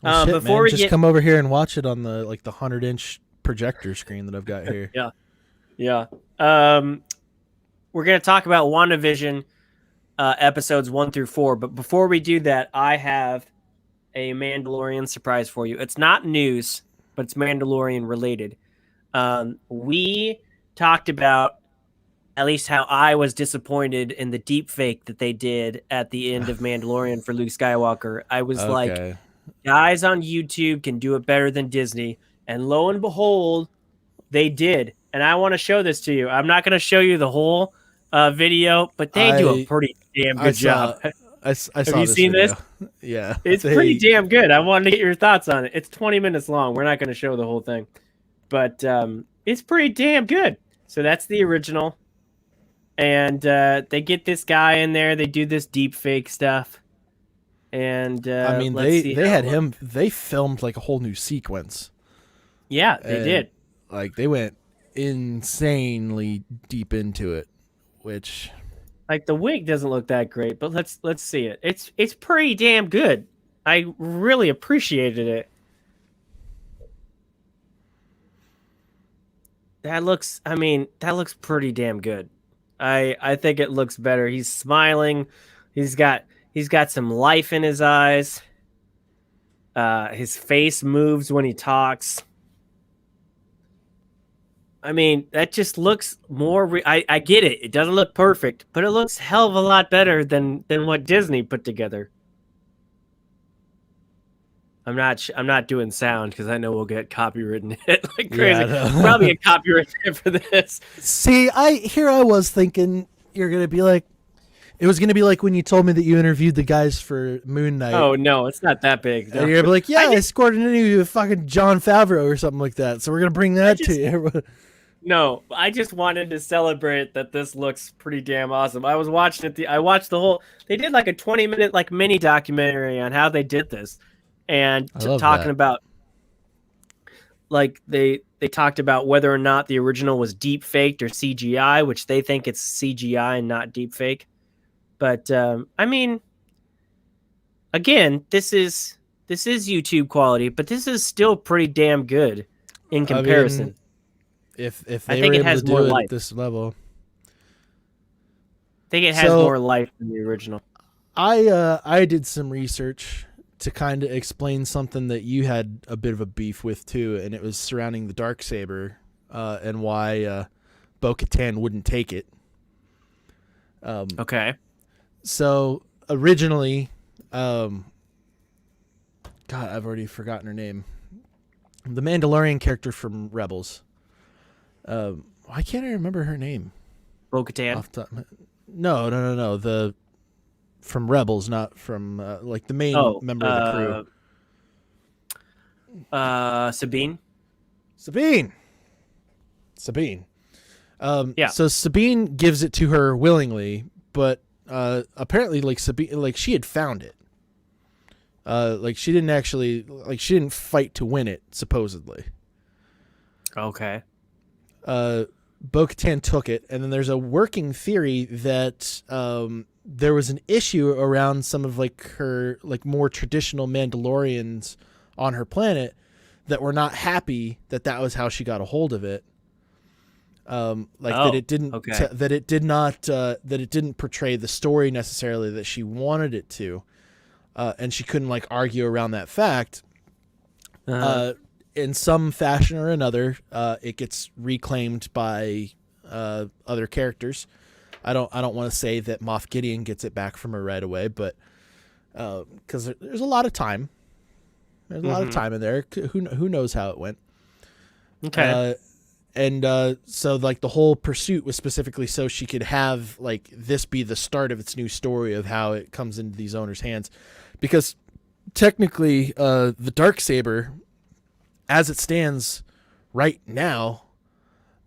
Well, before we just come over here and watch it on the 100-inch projector screen that I've got here. Yeah. We're gonna talk about WandaVision episodes 1 through 4, but before we do that, I have a Mandalorian surprise for you. It's not news, but it's Mandalorian related. We talked about at least how I was disappointed in the deep fake that they did at the end of Mandalorian for Luke Skywalker. I was like, guys on YouTube can do it better than Disney. And lo and behold, they did. And I want to show this to you. I'm not going to show you the whole video, but they do a pretty damn good job. Have you seen this? Yeah. It's pretty damn good. I wanted to get your thoughts on it. It's 20 minutes long. We're not going to show the whole thing. But it's pretty damn good. So that's the original. And they get this guy in there. They do this deep fake stuff. And I mean, they filmed like a whole new sequence. Yeah, they did. Like they went insanely deep into it, which... Like the wig doesn't look that great, but let's see it. It's pretty damn good. I really appreciated it. That looks pretty damn good. I think it looks better. He's smiling. He's got some life in his eyes. His face moves when he talks. I mean, that just looks more. I get it. It doesn't look perfect, but it looks hell of a lot better than what Disney put together. I'm not doing sound because I know we'll get copywritten hit like crazy. Yeah, Probably a copyright hit for this. See, I was thinking you're gonna be like, it was gonna be like when you told me that you interviewed the guys for Moon Knight. Oh no, it's not that big. No. And you're gonna be like, yeah, I scored an interview with fucking John Favreau or something like that. So we're gonna bring that to you. No, I just wanted to celebrate that this looks pretty damn awesome. I was watching it. I watched the whole. They did like a 20-minute like mini documentary on how they did this, and talking about like they talked about whether or not the original was deep faked or CGI, which they think it's CGI and not deep fake. But I mean, again, this is YouTube quality, but this is still pretty damn good in comparison. I mean, if I they think were it able has to more do it life. at this level, I think it has more life than the original. I did some research to kind of explain something that you had a bit of a beef with too, and it was surrounding the Darksaber and why Bo-Katan wouldn't take it. Okay. So originally, God, I've already forgotten her name. The Mandalorian character from Rebels. Why can't I remember her name? Bo-Katan. No. The from Rebels, not from like the main member of the crew. Sabine. Yeah. So Sabine gives it to her willingly, but apparently, like Sabine, like she had found it. Like she didn't fight to win it, supposedly. Okay. Bo-Katan took it, and then there's a working theory that there was an issue around some of like her like more traditional Mandalorians on her planet that were not happy that was how she got a hold of it. That it didn't that it didn't portray the story necessarily that she wanted it to, and she couldn't like argue around that fact. In some fashion or another, it gets reclaimed by other characters. I don't want to say that Moff Gideon gets it back from her right away, but because there's a lot of time. There's a lot of time in there. Who knows how it went? Okay. So like the whole pursuit was specifically so she could have like this be the start of its new story of how it comes into these owners' hands, because technically the Darksaber, as it stands right now,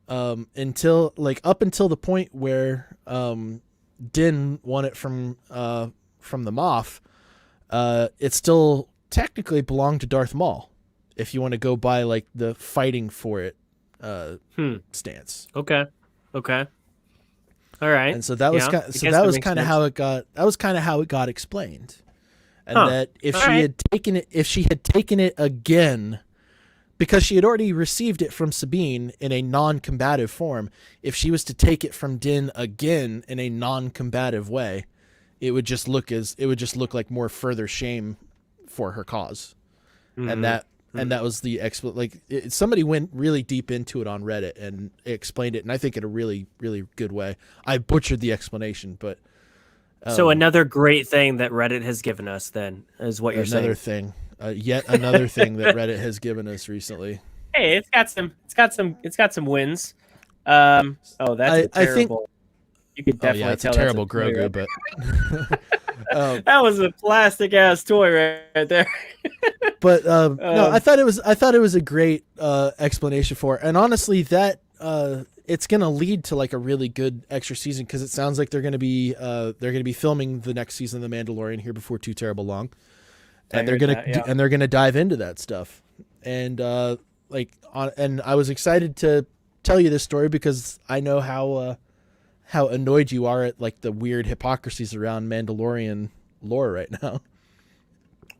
up until the point where Din won it from the Moff, it still technically belonged to Darth Maul, if you want to go by like the fighting for it stance. Okay. All right. And so that was kind of how it got explained. And that if she had taken it again, because she had already received it from Sabine in a non-combative form, if she was to take it from Din again in a non-combative way, it would just look like more further shame for her cause. And that was the somebody went really deep into it on Reddit and explained it, and I think in a really, really good way. I butchered the explanation, but so another great thing that Reddit has given us then is what you're saying. Yet another thing that Reddit has given us recently. Hey, it's got some wins. That's terrible. I think, you could definitely it's tell a terrible that's a Grogu, but that was a plastic ass toy right there. But no, I thought it was a great explanation for it. And honestly, that it's gonna lead to like a really good extra season, because it sounds like they're gonna be filming the next season of The Mandalorian here before too terrible long, and they're gonna dive into that stuff. And and I was excited to tell you this story because I know how annoyed you are at like the weird hypocrisies around Mandalorian lore right now.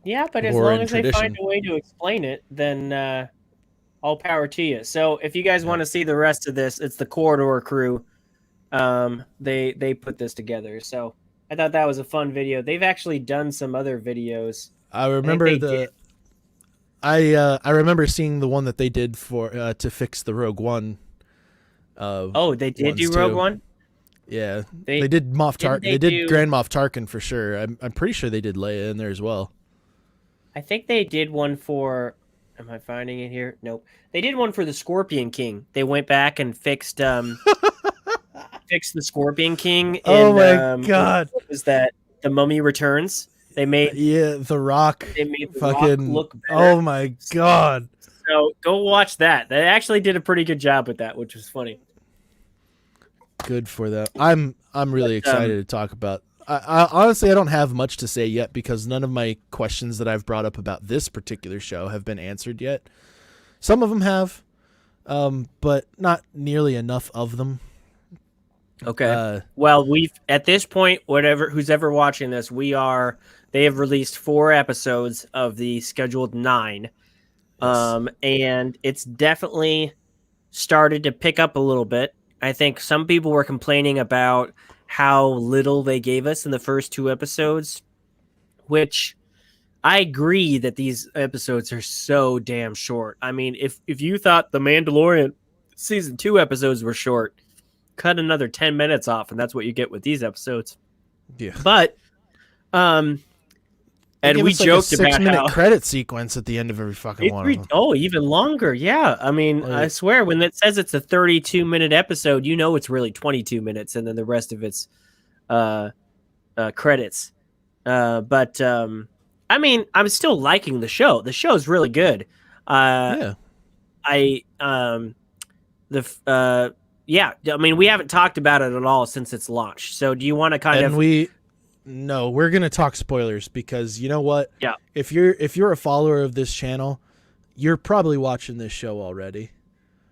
Yeah, but as long as they find a way to explain it, then all power to you. So if you guys want to see the rest of this, it's the Corridor crew They put this together. So I thought that was a fun video. They've actually done some other videos. I remember I remember seeing the one that they did for to fix the Rogue One. Oh, they did do ones Rogue too. One? Yeah, they did Moff Tarkin. Didn't They they did do- Grand Moff Tarkin for sure. I'm pretty sure they did Leia in there as well. I think they did one for. Am I finding it here? Nope. They did one for the Scorpion King. They went back and fixed fixed the Scorpion King. In, Oh my God. What was that? The Mummy Returns. They made The Rock. They made the fucking Rock look better. Oh my God. So go watch that. They actually did a pretty good job with that, which was funny. Good for them. I'm really excited to talk about. I honestly I don't have much to say yet because none of my questions that I've brought up about this particular show have been answered yet. Some of them have, but not nearly enough of them. Okay. Well, we've at this point, who's ever watching this, they have released 4 episodes of the scheduled 9. Yes. And it's definitely started to pick up a little bit. I think some people were complaining about how little they gave us in the first 2 episodes, which I agree that these episodes are so damn short. I mean, if you thought The Mandalorian season 2 episodes were short, cut another 10 minutes off, and that's what you get with these episodes. Yeah. But, and we joked about 6-minute credit sequence at the end of every fucking one of them. Oh, even longer. Yeah. I mean, I swear when it says it's a 32-minute episode, you know it's really 22 minutes, and then the rest of it's credits. But I mean, I'm still liking the show. The show's really good. Yeah. Yeah. I mean, we haven't talked about it at all since its launch. So do you want to No, we're gonna talk spoilers because you know what? Yeah. If you're a follower of this channel, you're probably watching this show already.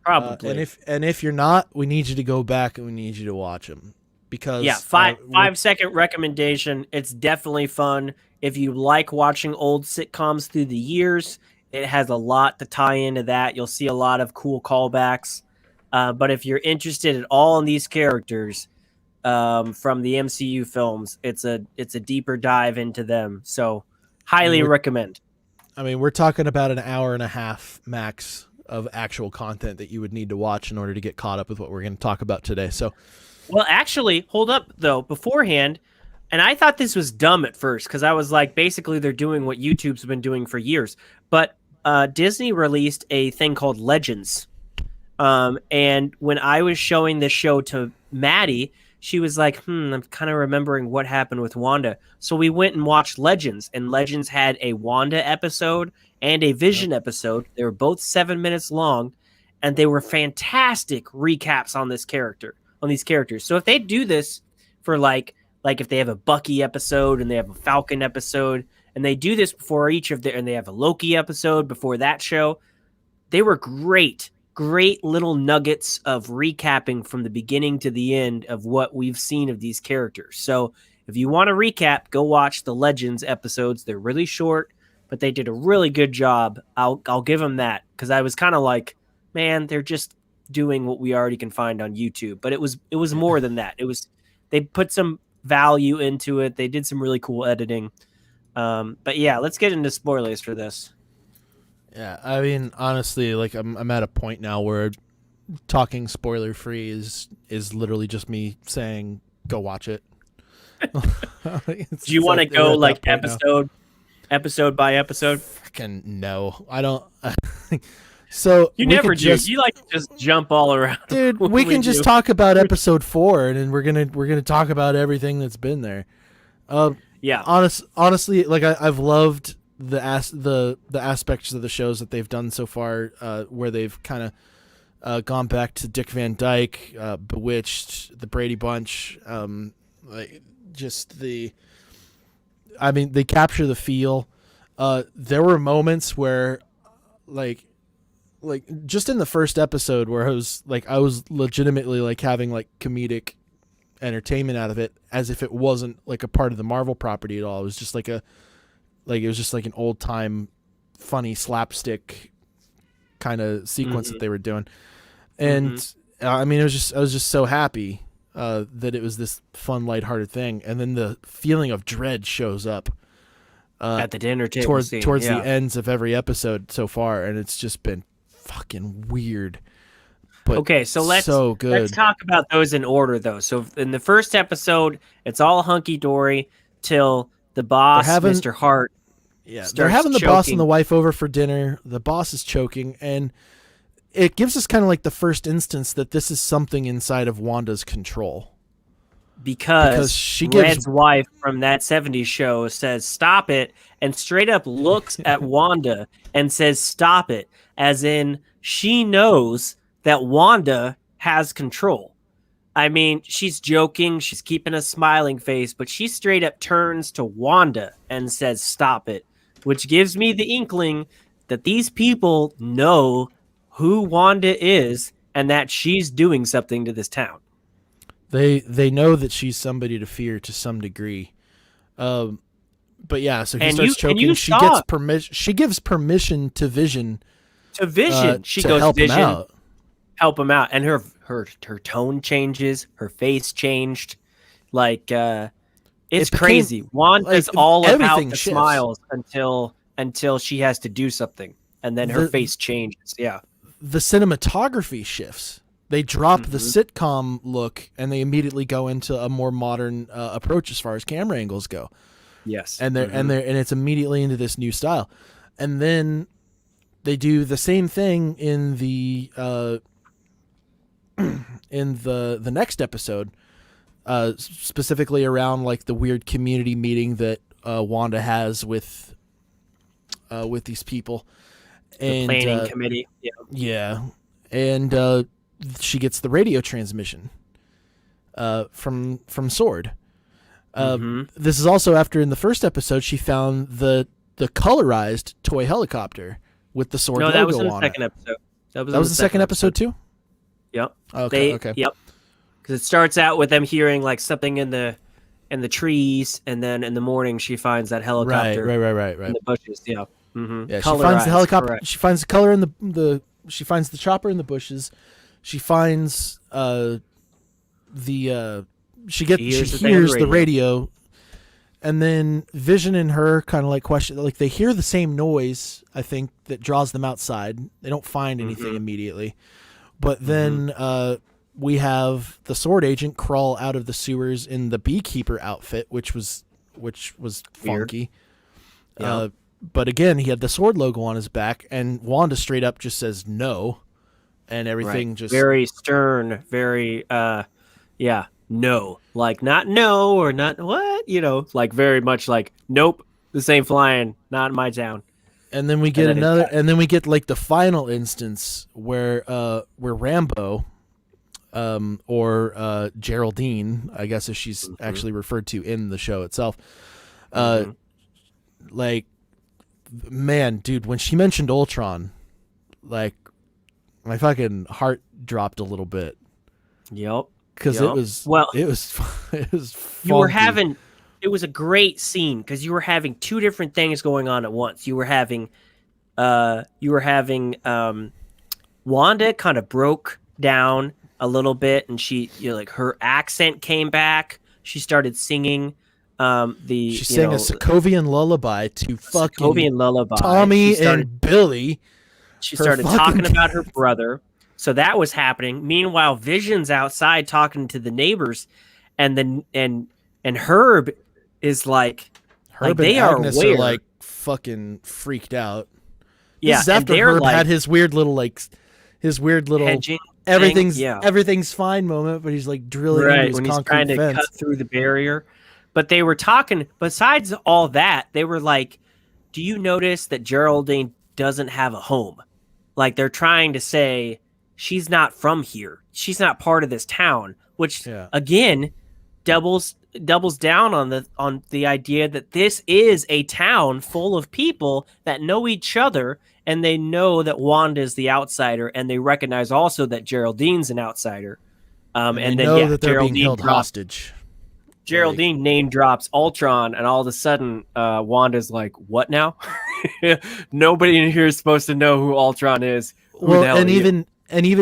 Probably. And if you're not, we need you to go back and we need you to watch them because 5-second recommendation. It's definitely fun. If you like watching old sitcoms through the years, it has a lot to tie into that. You'll see a lot of cool callbacks. But if you're interested at all in these characters, from the MCU films, it's a deeper dive into them. So highly recommend. I mean, we're talking about an hour and a half max of actual content that you would need to watch in order to get caught up with what we're going to talk about today. So, well, actually, hold up though beforehand. And I thought this was dumb at first because I was like, basically they're doing what YouTube's been doing for years. But Disney released a thing called Legends. And when I was showing this show to Maddie, she was like, I'm kind of remembering what happened with Wanda. So we went and watched Legends, and Legends had a Wanda episode and a Vision episode. They were both 7 minutes long, and they were fantastic recaps on these characters. So if they do this for like if they have a Bucky episode and they have a Falcon episode, and they do this before and they have a Loki episode before that show, they were great little nuggets of recapping from the beginning to the end of what we've seen of these characters. So if you want to recap, go watch the Legends episodes. They're really short, but they did a really good job. I'll give them that because I was kind of like, man, they're just doing what we already can find on YouTube. But it was more than that. They put some value into it. They did some really cool editing. But yeah, let's get into spoilers for this. Yeah, I mean, honestly, like I'm at a point now where talking spoiler free is literally just me saying go watch it. Do you want to go like episode by episode? Fucking no, I don't. So you never do. You like to just jump all around, dude. We can just talk about episode 4, and then we're gonna talk about everything that's been there. Yeah. Honestly, like I've loved the aspects of the shows that they've done so far, where they've kind of gone back to Dick Van Dyke, Bewitched, the Brady Bunch, like just they capture the feel. There were moments where, like just in the first episode, where I was legitimately like having like comedic entertainment out of it, as if it wasn't like a part of the Marvel property at all. It was just like an old time funny slapstick kind of sequence that they were doing. And I mean, I was just so happy that it was this fun, lighthearted thing, and then the feeling of dread shows up at the dinner table towards scene. the ends of every episode so far, and it's just been fucking weird. But okay, so let's talk about those in order, though. So in the first episode, it's all hunky dory till the boss, Mr. Hart. Yeah, they're having the boss and the wife over for dinner. The boss is choking, and it gives us kind of like the first instance that this is something inside of Wanda's control. Because she Red's wife from that 70s show says, stop it, and straight up looks at Wanda and says, stop it, as in she knows that Wanda has control. I mean, she's joking, she's keeping a smiling face, but she straight up turns to Wanda and says, stop it, which gives me the inkling that these people know who Wanda is and that she's doing something to this town. They know that she's somebody to fear to some degree. But yeah, so he starts choking. She gets permission. She gives permission to Vision. She goes, help Vision, him out. Help him out, and her tone changes. Her face changed. Like it's crazy. Wanda's all about the smiles until she has to do something, and then her face changes. Yeah, the cinematography shifts. They drop the sitcom look, and they immediately go into a more modern approach as far as camera angles go. Yes, and it's immediately into this new style, and then they do the same thing in the next episode, specifically around like the weird community meeting that Wanda has with these people, and the planning committee. Yeah, and she gets the radio transmission from Sword. This is also after in the first episode she found the colorized toy helicopter with the Sword logo on it. No, that was in the second episode. That was the second episode too? Yep. Okay. Yep. Because it starts out with them hearing like something in the trees, and then in the morning she finds that helicopter. Right. In the bushes. Yeah. Yeah. She finds the helicopter. Correct. She finds the color in the. She finds the chopper in the bushes. She finds she hears the radio, and then Vision and her kind of like question, like they hear the same noise, I think, that draws them outside. They don't find anything immediately, but then we have the Sword agent crawl out of the sewers in the beekeeper outfit, which was funky. Yeah. But again, he had the Sword logo on his back, and Wanda straight up just says no. And everything just very stern, very no, like not no or not what, like very much like nope, this ain't flying, not in my town. And then we get and then we get like the final instance where Rambo, or Geraldine, I guess as she's actually referred to in the show itself, like, man, dude, when she mentioned Ultron, like, my fucking heart dropped a little bit. Yep. Because it was you were having, it was a great scene because you were having two different things going on at once. You were having Wanda kind of broke down a little bit, and she, like, her accent came back. She started singing she sang a Sokovian lullaby to fucking Tommy and Billy. She started talking about her brother. So that was happening. Meanwhile, Vision's outside talking to the neighbors, and Herb is like, Herb they and are Agnes aware. are like fucking freaked out. Yeah, this is after Herb had his weird little hedging everything's fine moment, but he's like drilling into his when concrete he's trying fence. to cut through the barrier. But they were talking. Besides all that, they were like, "Do you notice that Geraldine doesn't have a home?" Like, they're trying to say she's not from here. She's not part of this town, which again doubles down on the idea that this is a town full of people that know each other, and they know that Wanda is the outsider, and they recognize also that Geraldine's an outsider. And then know that they're Geraldine being held hostage. Geraldine name drops Ultron, and all of a sudden, Wanda's like, "What now?" Nobody in here is supposed to know who Ultron is. Well, and even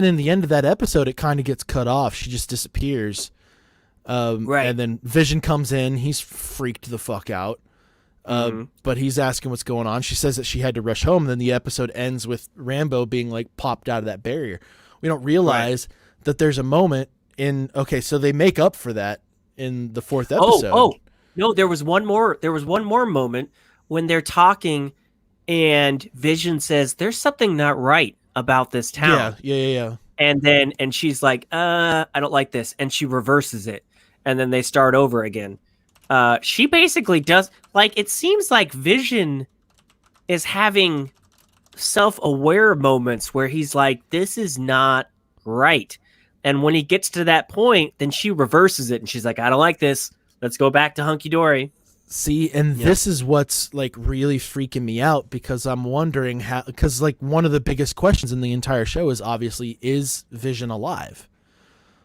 in the end of that episode, it kind of gets cut off. She just disappears, Right. And then Vision comes in. He's freaked the fuck out. But he's asking what's going on. She says that she had to rush home. And then the episode ends with Rambo being like popped out of that barrier. We don't realize that there's a moment so they make up for that in the 4th episode. Oh, no, there was one more moment when they're talking and Vision says, there's something not right about this town. Yeah. And she's like, I don't like this. And she reverses it. And then they start over again. She basically does, like, it seems like Vision is having self-aware moments where he's like, this is not right. And when he gets to that point, then she reverses it and she's like, I don't like this. Let's go back to hunky dory. See, and this is what's like really freaking me out, because I'm wondering how, because like one of the biggest questions in the entire show is obviously, is Vision alive?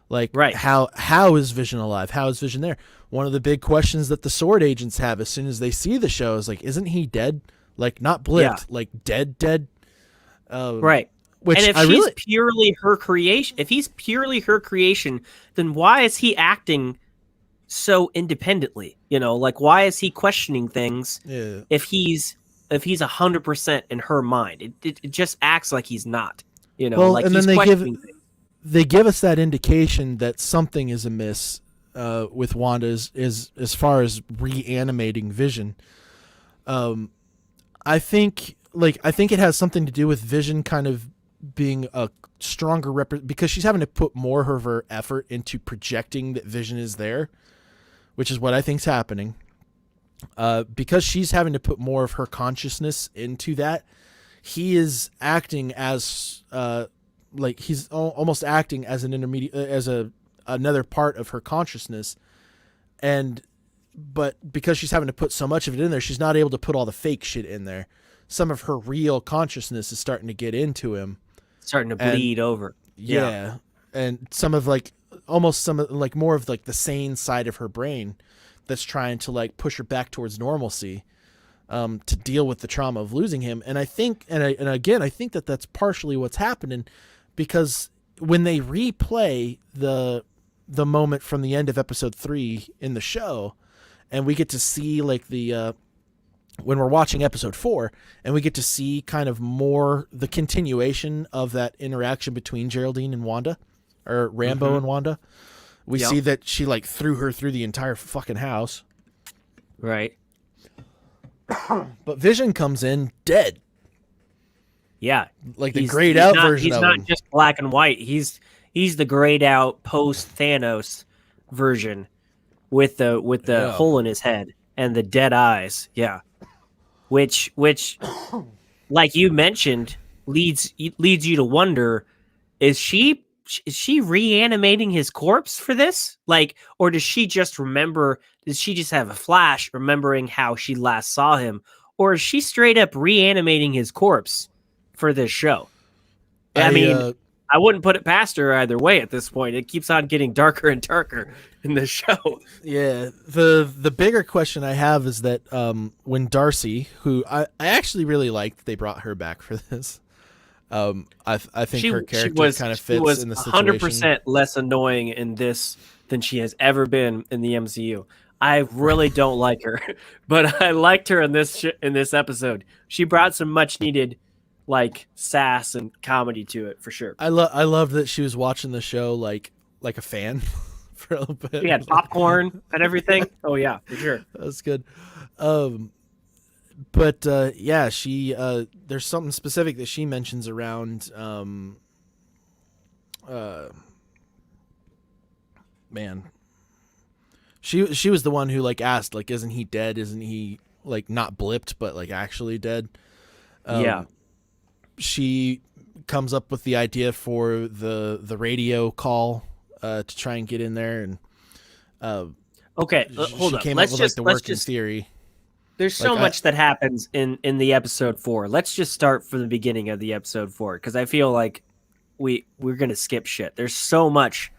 Like, how is Vision alive? How is Vision there? One of the big questions that the Sword agents have as soon as they see the show is like, isn't he dead? Like, not blipped, like dead. Right. Which and if she's purely her creation, then why is he acting so independently? You know, like, why is he questioning things if he's 100% in her mind? It just acts like he's not. You know, like, and he's questioning things. They give us that indication that something is amiss with Wanda as far as reanimating Vision. I think it has something to do with Vision kind of being a stronger because she's having to put more of her effort into projecting that Vision is there, which is what I think's happening. Because she's having to put more of her consciousness into that, he is acting as like he's almost acting as an intermediate, as another part of her consciousness, but because she's having to put so much of it in there, she's not able to put all the fake shit in there. Some of her real consciousness is starting to get into him, starting to bleed over. Yeah, and some of like almost some of like more of like the sane side of her brain that's trying to like push her back towards normalcy, to deal with the trauma of losing him. And I think, and I think that that's partially what's happening, because when they replay the moment from the end of episode 3 in the show, and we get to see like when we're watching episode 4, and we get to see kind of more the continuation of that interaction between Geraldine and Wanda, or Rambo and Wanda. We see that she like threw her through the entire fucking house. Right. But Vision comes in dead. Yeah. Like the grayed out version of him. He's not just black and white. He's the grayed out post Thanos version with the hole in his head and the dead eyes. Yeah. Which like you mentioned leads you to wonder, is she reanimating his corpse for this? Like, or does she just have a flash remembering how she last saw him? Or is she straight up reanimating his corpse for this show? I mean, I wouldn't put it past her either way at this point. It keeps on getting darker and darker in this show. Yeah. The bigger question I have is that when Darcy, who I actually really liked, they brought her back for this. I think her character kind of fits in the situation. 100% less annoying in this than she has ever been in the MCU. I really don't like her, but I liked her in this episode. She brought some much needed like sass and comedy to it for sure. I love that she was watching the show like a fan for a little bit. We had popcorn and everything. Oh yeah, for sure. That's good. But yeah, she there's something specific that she mentions around man. She was the one who like asked like, isn't he dead? Isn't he like not blipped but like actually dead? Yeah. She comes up with the idea for the radio call to try and get in there, and okay, hold on. Came up with like the working theory. There's so much that happens in the episode 4. Let's just start from the beginning of the episode 4, because I feel like we're gonna skip shit. There's so much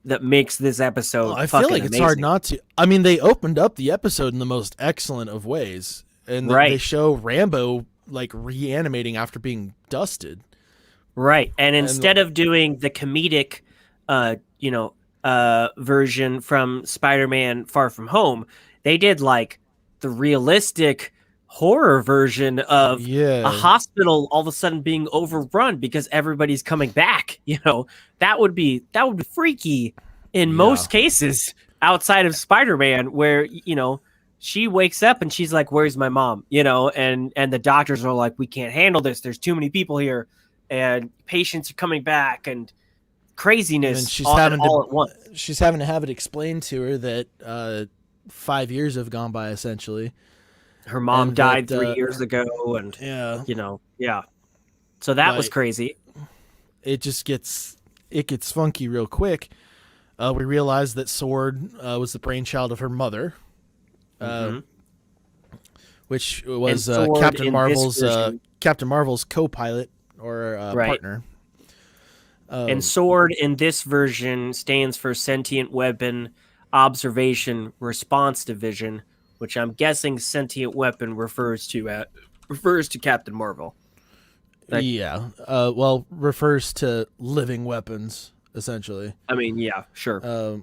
that makes this episode. I feel like it's hard not to. I mean, they opened up the episode in the most excellent of ways, and they show Rambo like reanimating after being dusted. Right, and instead of doing the comedic, version from Spider-Man Far From Home. They did like the realistic horror version of a hospital all of a sudden being overrun because everybody's coming back. That would be freaky in most cases outside of Spider-Man, where she wakes up and she's like, "Where's my mom?" And the doctors are like, "We can't handle this. There's too many people here, and patients are coming back, and craziness." And she's all all at once. She's having to have it explained to her that 5 years have gone by essentially. Her mom died 3 years ago, and so that was crazy. It gets funky real quick. We realized that Sword was the brainchild of her mother, which was Captain Marvel's co-pilot or partner. And Sword in this version stands for Sentient Weapon Observation Response Division, which I'm guessing Sentient Weapon refers to Captain Marvel. Refers to living weapons essentially. I mean, yeah, sure.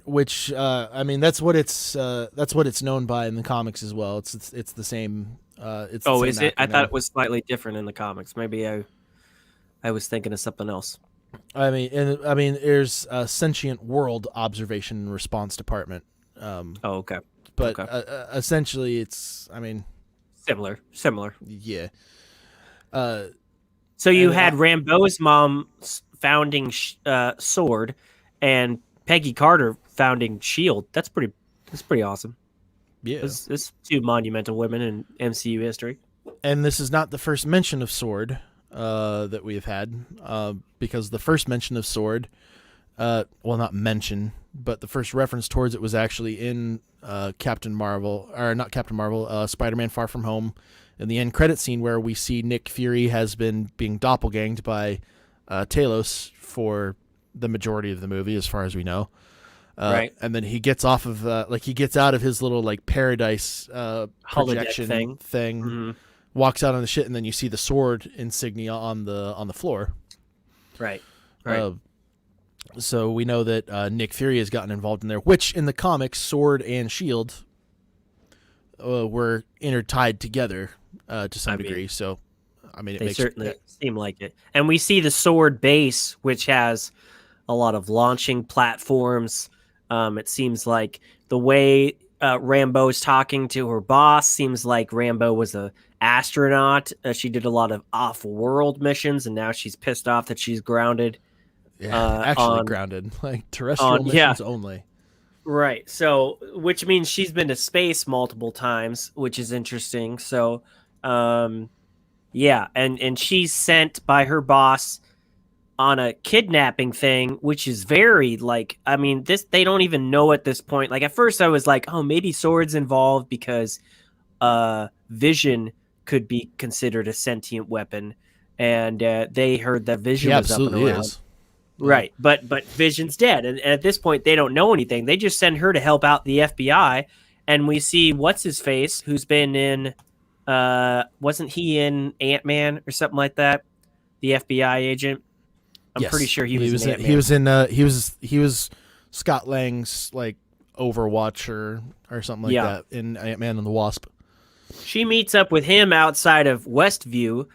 Which that's what it's known by in the comics as well. It's the same. It's the same is it? acronym. I thought it was slightly different in the comics. Maybe I was thinking of something else. There's a Sentient World Observation and Response Department. Okay. But essentially, it's similar. Yeah. So you had Rambeau's mom founding Sword, and Peggy Carter founding Shield. That's pretty awesome. Yeah, it's two monumental women in MCU history. And this is not the first mention of Sword that we've had, because the first mention of Sword, not mention, but the first reference towards it was actually in Spider-Man Far From Home, in the end credit scene where we see Nick Fury has been being doppelganged by Talos for the majority of the movie, as far as we know. Right. And then he gets off of he gets out of his little paradise projection thing, walks out on the shit, and then you see the Sword insignia on the floor. Right. So we know that Nick Fury has gotten involved in there, which in the comics, Sword and Shield were intertied together to some degree. So, they certainly seem like it. And we see the Sword base, which has a lot of launching platforms. It seems like the way Rambeau's talking to her boss seems like Rambeau was a astronaut. She did a lot of off-world missions, and now she's pissed off that she's grounded. Yeah, grounded, terrestrial missions only. Right. So, which means she's been to space multiple times, which is interesting. So, and she's sent by her boss on a kidnapping thing, which is very they don't even know at this point. At first I was like, oh, maybe Sword's involved because Vision could be considered a sentient weapon, and they heard that Vision was up and around. Is. Right, but Vision's dead, and at this point they don't know anything. They just send her to help out the FBI, and we see what's his face, who's been in, wasn't he in Ant-Man or something like that? The FBI agent. I'm pretty sure he was in Ant-Man. He was Scott Lang's Overwatch or something like that in Ant-Man and the Wasp. She meets up with him outside of Westview.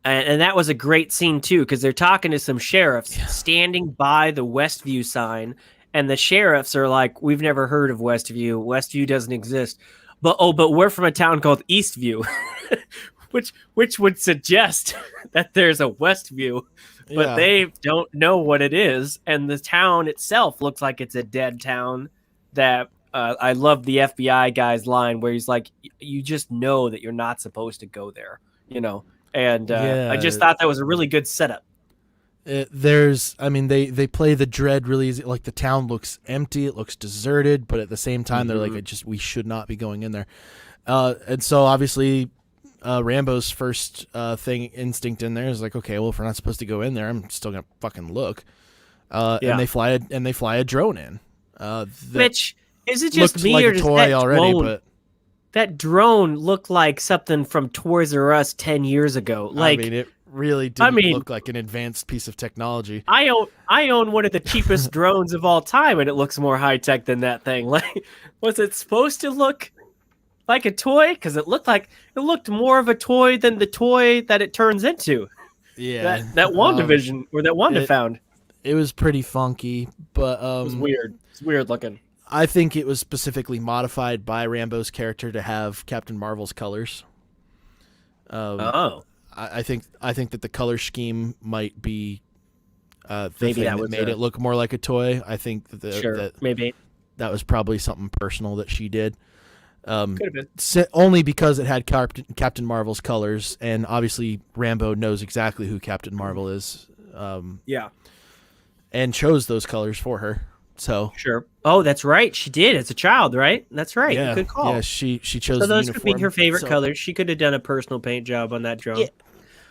And that was a great scene, too, because they're talking to some sheriffs standing by the Westview sign. And the sheriffs are like, we've never heard of Westview. Westview doesn't exist. But we're from a town called Eastview, which would suggest that there's a Westview. But they don't know what it is. And the town itself looks like it's a dead town. That I love the FBI guy's line where he's like, you just know that you're not supposed to go there, And I just thought that was a really good setup. They play the dread really easy. The town looks empty, it looks deserted, but at the same time they're like, we should not be going in there. And so obviously Rambeau's first instinct in there is like, okay, well, if we're not supposed to go in there, I'm still gonna fucking look. And they fly a drone in. Which is it just me, like or a does toy that already? Drone, but that drone looked like something from Toys R Us 10 years ago. really didn't look like an advanced piece of technology. I own one of the cheapest drones of all time, and it looks more high tech than that thing. Like, was it supposed to look like a toy? Because it looked more of a toy than the toy that it turns into. Yeah, that WandaVision or that Wanda found. It was pretty funky, but it was weird. It's weird looking. I think it was specifically modified by Rambo's character to have Captain Marvel's colors. I think that the color scheme might be the maybe thing that made it look more like a toy. I think that maybe that was probably something personal that she did. Could have been. Only because it had Captain Marvel's colors, and obviously Rambo knows exactly who Captain Marvel is. Yeah, and chose those colors for her. So sure. Oh, that's right. She did as a child, right? That's right. Yeah, good call. Yeah, she chose. So the those uniform. could be her favorite colors. She could have done a personal paint job on that drone. Yeah.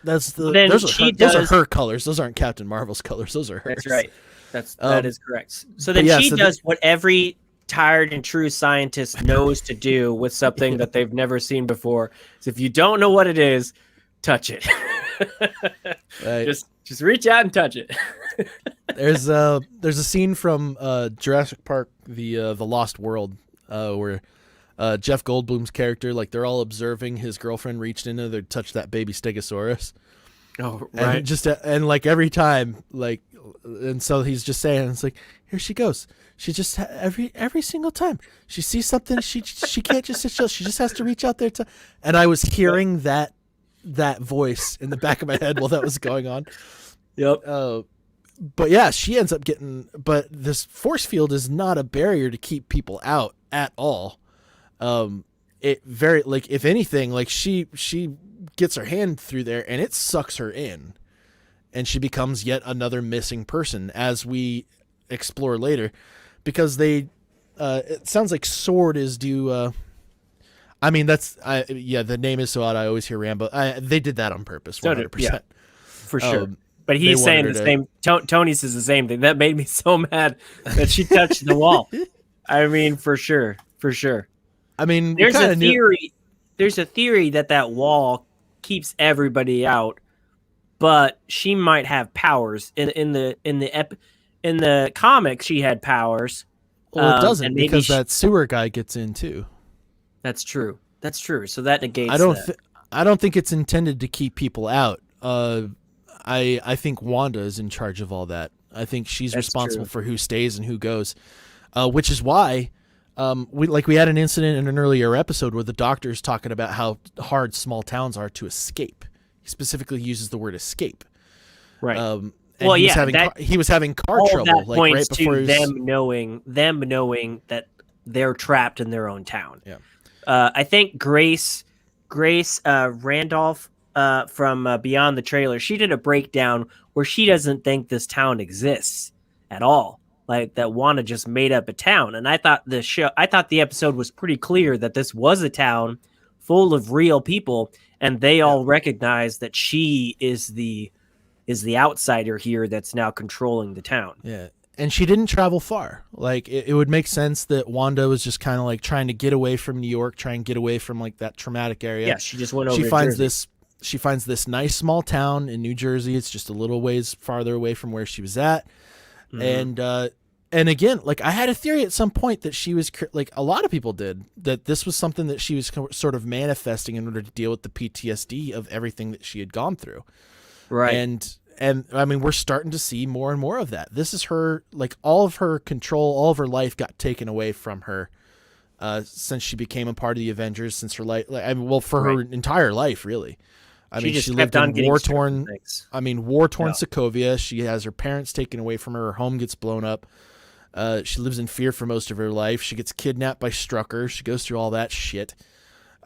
Those are her colors. Those aren't Captain Marvel's colors. Those are hers. That's right. That is correct. So then she does what every tired and true scientist knows to do with something that they've never seen before. So if you don't know what it is, touch it. Right. Just reach out and touch it. There's a scene from Jurassic Park, the Lost World, where Jeff Goldblum's character, like, they're all observing his girlfriend reached into there to touch that baby Stegosaurus. Oh, right. And like every time, like, and so he's just saying, it's like, here she goes. She just every single time she sees something, she can't just sit still. She just has to reach out there to. And I was hearing that voice in the back of my head while that was going on. Yep. But yeah, she ends up getting. But this force field is not a barrier to keep people out at all. It very, like, if anything, like she gets her hand through there and it sucks her in, and she becomes yet another missing person, as we explore later, because it sounds like Sword is due. I mean, the name is so odd. I always hear Rambo. They did that on purpose, 100%. Yeah, for sure. But he's saying the same. Tony says the same thing. That made me so mad that she touched the wall. I mean, for sure. I mean, there's a theory. There's a theory that wall keeps everybody out, but she might have powers. In the comics, she had powers. Well, it doesn't, because that sewer guy gets in too. That's true. So that negates. I don't think it's intended to keep people out. I think Wanda is in charge of all that. I think she's responsible for who stays and who goes, which is why. We had an incident in an earlier episode where the doctor's talking about how hard small towns are to escape. He specifically uses the word escape. Right. Well, he was having car trouble. That like points right before to them knowing that they're trapped in their own town. Yeah. I think Grace Randolph from Beyond the Trailer, she did a breakdown where she doesn't think this town exists at all. Like, that Wanda just made up a town. And I thought the episode was pretty clear that this was a town full of real people, and they all recognize that she is the outsider here that's now controlling the town. Yeah. And she didn't travel far. Like, it would make sense that Wanda was just kind of like trying to get away from New York, try and get away from like that traumatic area. Yeah, she just went over to Jersey. She finds this nice small town in New Jersey. It's just a little ways farther away from where she was at. Mm-hmm. And again, like, I had a theory at some point that she was, like a lot of people did, that this was something that she was sort of manifesting in order to deal with the PTSD of everything that she had gone through. Right. And I mean, we're starting to see more and more of that. This is her, like, all of her control, all of her life got taken away from her since she became a part of the Avengers, since her life, for her entire life, really. She lived in war-torn Sokovia. She has her parents taken away from her. Her home gets blown up. She lives in fear for most of her life. She gets kidnapped by Strucker. She goes through all that shit.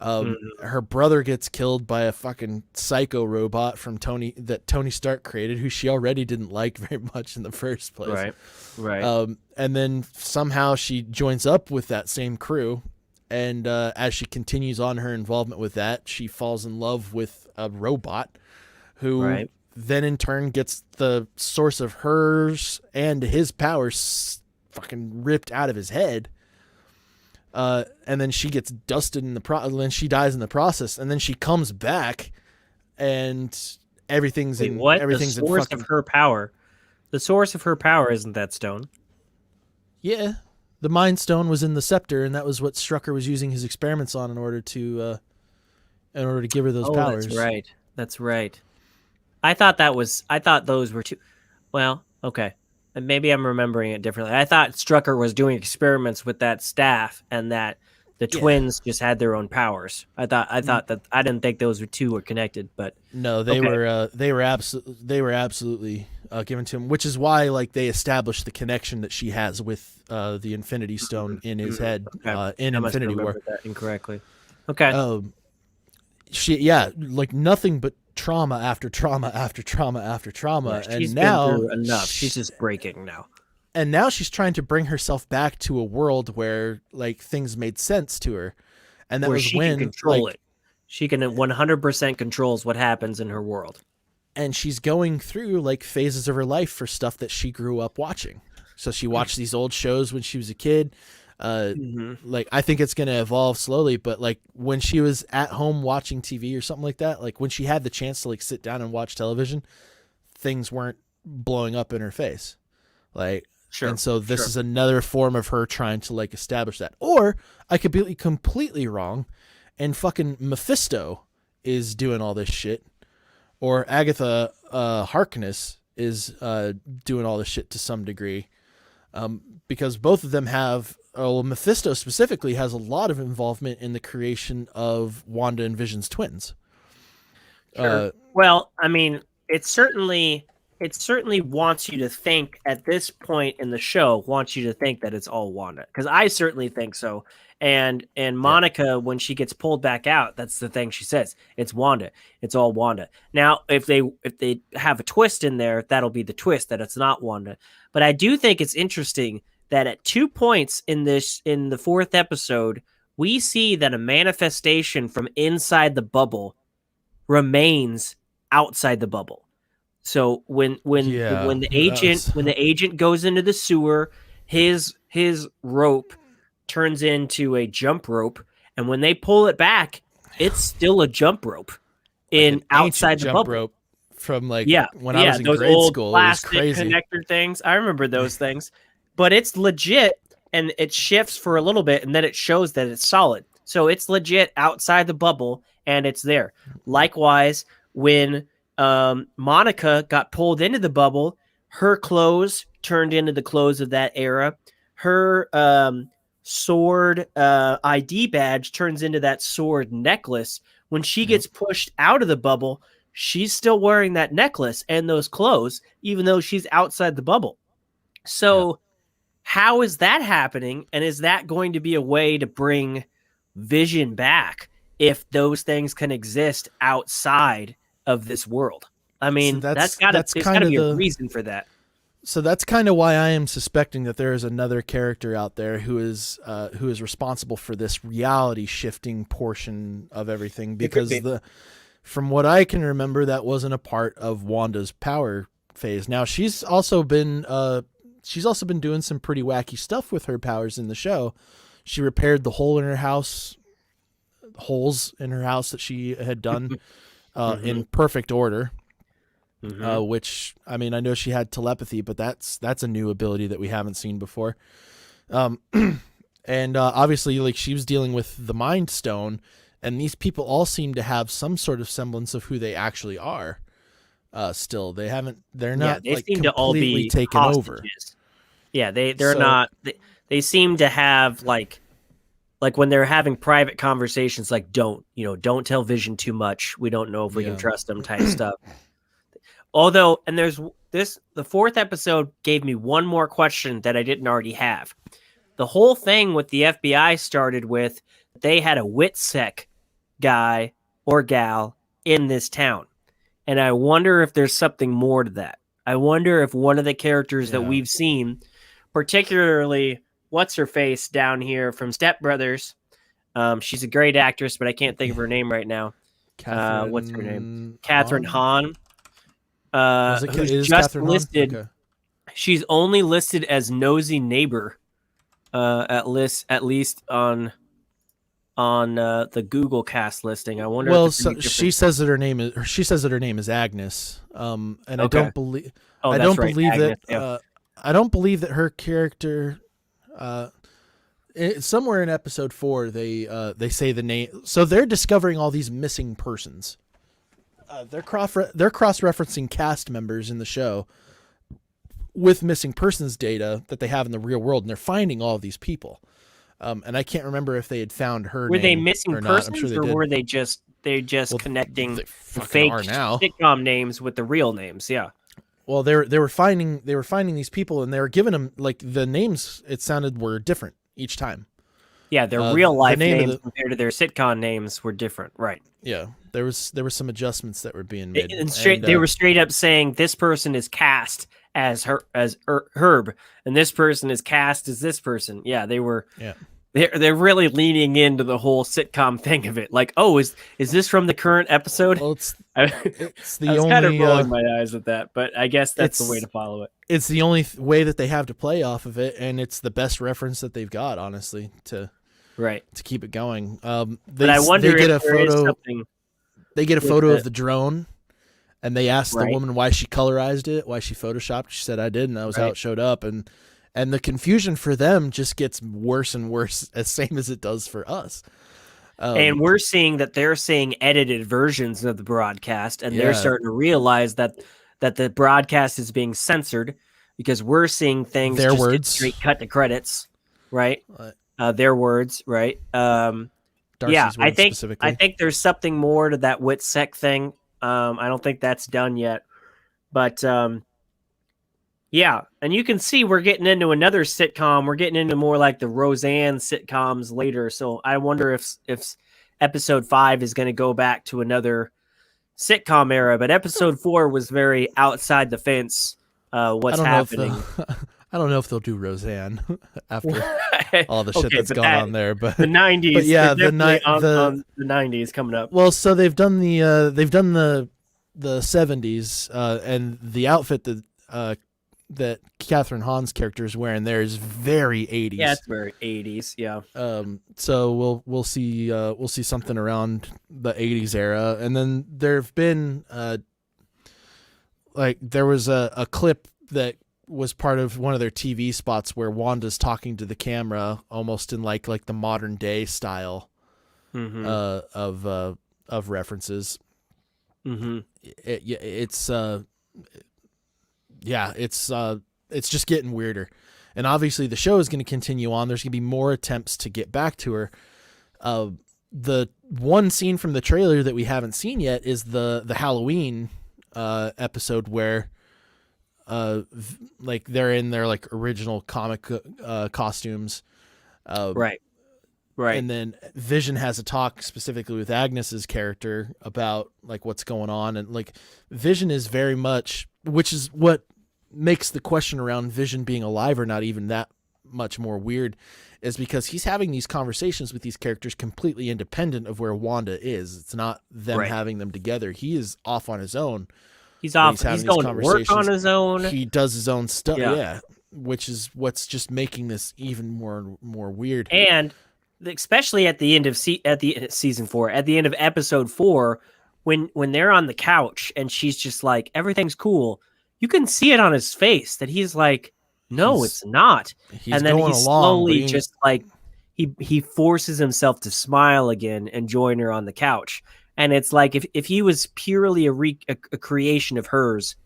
Her brother gets killed by a fucking psycho robot from Tony Stark created, who she already didn't like very much in the first place. Right. And then somehow she joins up with that same crew. And as she continues on her involvement with that, she falls in love with a robot who then in turn gets the source of hers and his powers fucking ripped out of his head. And then she gets dusted in the process, and then she dies in the process. And then she comes back and everything's Wait, in what? everything's The in source fucking of her power. The source of her power isn't that stone. yeah. The Mind Stone was in the scepter, and that was what Strucker was using his experiments on in order to give her those powers. That's right. That's right. I thought those were two. Well, okay. And maybe I'm remembering it differently. I thought Strucker was doing experiments with that staff, and that the twins just had their own powers. I thought that I didn't think those two were connected, but No, they were absolutely given to him, which is why like they established the connection that she has with the Infinity Stone in his head in I must have Infinity War. remembered that incorrectly. Okay. Like nothing but trauma after trauma after trauma after trauma, Yeah, she's and now been through enough. She's just breaking now. And now she's trying to bring herself back to a world where like things made sense to her, and that Where was she when can control it. She can 100% controls what happens in her world. And she's going through like phases of her life for stuff that she grew up watching. So she watched these old shows when she was a kid. Like I think it's going to evolve slowly, but like when she was at home watching TV or something like that, like when she had the chance to like sit down and watch television, things weren't blowing up in her face. Like, sure. And so this is another form of her trying to like establish that. Or I could be completely wrong, and fucking Mephisto is doing all this shit, or Agatha Harkness is doing all this shit to some degree, because both of them have. Oh, Mephisto specifically has a lot of involvement in the creation of Wanda and Vision's twins. Sure. Well, I mean, it certainly wants you to think at this point in the show, wants you to think that it's all Wanda, because I certainly think so. And Monica, when she gets pulled back out, that's the thing she says. It's Wanda. It's all Wanda. Now, if they have a twist in there, that'll be the twist that it's not Wanda. But I do think it's interesting that at 2 points in the fourth episode, we see that a manifestation from inside the bubble remains outside the bubble. So when the agent goes into the sewer, his rope turns into a jump rope, and when they pull it back, it's still a jump rope outside the bubble. Rope from when I was in those grade old school. Plastic it was crazy. Connector things. I remember those things, but it's legit, and it shifts for a little bit, and then it shows that it's solid. So it's legit outside the bubble, and it's there. Likewise, when Monica got pulled into the bubble, her clothes turned into the clothes of that era. Her sword ID badge turns into that sword necklace. When she gets pushed out of the bubble, she's still wearing that necklace and those clothes, even though she's outside the bubble. So how is that happening? And is that going to be a way to bring Vision back if those things can exist outside of this world? I mean, So there's got to be a reason for that. So that's kind of why I am suspecting that there is another character out there who is responsible for this reality shifting portion of everything, because from what I can remember, that wasn't a part of Wanda's power phase. Now she's also been doing some pretty wacky stuff with her powers in the show. She repaired the holes in her house that she had done in perfect order. Which, I mean, I know she had telepathy, but that's a new ability that we haven't seen before. And obviously, like, she was dealing with the Mind Stone, and these people all seem to have some sort of semblance of who they actually are. Still, they're not. They like, seem to all be taken hostages. over. Yeah, they're not. They seem to have like when they're having private conversations, like don't tell Vision too much. We don't know if we can trust them type stuff. Although, and there's the fourth episode gave me one more question that I didn't already have. The whole thing with the FBI started with they had a WITSEC guy or gal in this town. And I wonder if there's something more to that. I wonder if one of the characters that we've seen, particularly what's-her-face down here from Step Brothers, she's a great actress, but I can't think of her name right now. What's her name? Catherine Hahn. Who's just listed. Okay. She's only listed as nosy neighbor, at least on on the Google cast listing. I wonder. Well, if it's gonna be she different. says that her name is Agnes. And I Okay. don't believe. Oh, I that's don't right, believe Agnes, that. yeah. I don't believe that her character. Somewhere in episode 4, they say the name. So they're discovering all these missing persons. They're cross-referencing cast members in the show with missing persons data that they have in the real world, and they're finding all of these people. And I can't remember if they had found her. Were they name missing or not. I'm persons, sure they or did. were they just connecting they the fucking fake are now. sitcom names with the real names? Yeah. Well, they were finding these people, and they were giving them like the names. It sounded were different each time. Yeah, their real life name of names compared to their sitcom names were different, right? Yeah, there was some adjustments that were being made. They were straight up saying this person is cast as Herb, and this person is cast as this person. Yeah, they were. Yeah. They're really leaning into the whole sitcom thing of it. Like, oh, is this from the current episode? Well, it's the I was only kind of rolling my eyes at that, but I guess that's the way to follow it. It's the only way that they have to play off of it, and it's the best reference that they've got, honestly, to keep it going. But I wonder they get if a there is photo. something. They get a photo of the drone, and they asked the Right. woman why she colorized it, why she photoshopped. She said, "I did, and that was how Right. it showed up." And the confusion for them just gets worse and worse, as same as it does for us. And we're seeing that they're seeing edited versions of the broadcast, and they're Yeah. starting to realize that the broadcast is being censored because we're seeing things Their just get words. straight cut to credits, right? Their words, right? Darcy's Yeah, I words think specifically. there's something more to that Witsec thing. I don't think that's done yet, but yeah, and you can see we're getting into another sitcom. We're getting into more like the Roseanne sitcoms later. So I wonder if episode 5 is going to go back to another sitcom era. But episode 4 was very outside the fence. What's happening? I don't know if they'll do Roseanne after all the shit Okay, that's but gone on there, but the 90s. But yeah, they're the definitely on the 90s coming up. Well, so they've done the 70s, and the outfit that Catherine Hahn's character is wearing there is very 80s. Yeah, it's very 80s. Yeah. So we'll see something around the 80s era, and then there've been like there was a clip that was part of one of their TV spots where Wanda's talking to the camera almost in like the modern day style of references. Mm-hmm. It's just getting weirder, and obviously the show is going to continue on. There's going to be more attempts to get back to her. The one scene from the trailer that we haven't seen yet is the Halloween episode where like they're in their like original comic costumes, Right. and then Vision has a talk specifically with Agnes's character about like what's going on, and like Vision is very much, which is what makes the question around Vision being alive or not even that much more weird, is because he's having these conversations with these characters completely independent of where Wanda is. It's not them having them together. He is off on his own. He's off. He's going to work on his own. He does his own stuff. Yeah. Yeah. Which is what's just making this even more weird. And especially at the end of season 4, at the end of episode 4, when they're on the couch and she's just like, everything's cool, you can see it on his face that he's like, no, it's not. And then he slowly just like he forces himself to smile again and join her on the couch. And it's like if he was purely a creation of hers,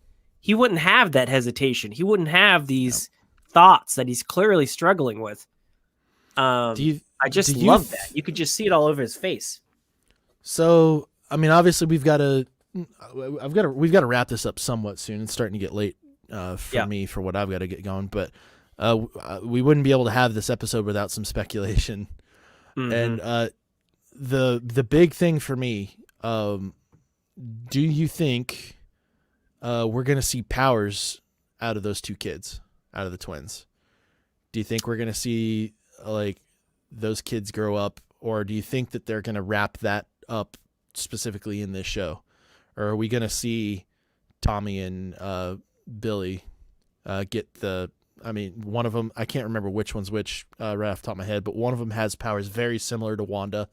he wouldn't have that hesitation. He wouldn't have these thoughts that he's clearly struggling with. I just love that. You could just see it all over his face. So, I mean, obviously we've got to wrap this up somewhat soon. It's starting to get late for me for what I've got to get going, but we wouldn't be able to have this episode without some speculation. Mm-hmm. And the big thing for me, do you think we're going to see powers out of those two kids, out of the twins? Do you think we're going to see like those kids grow up, or do you think that they're going to wrap that up specifically in this show? Or are we going to see Tommy and Billy get the I mean, one of them, I can't remember which one's which right off the top of my head, but one of them has powers very similar to Wanda,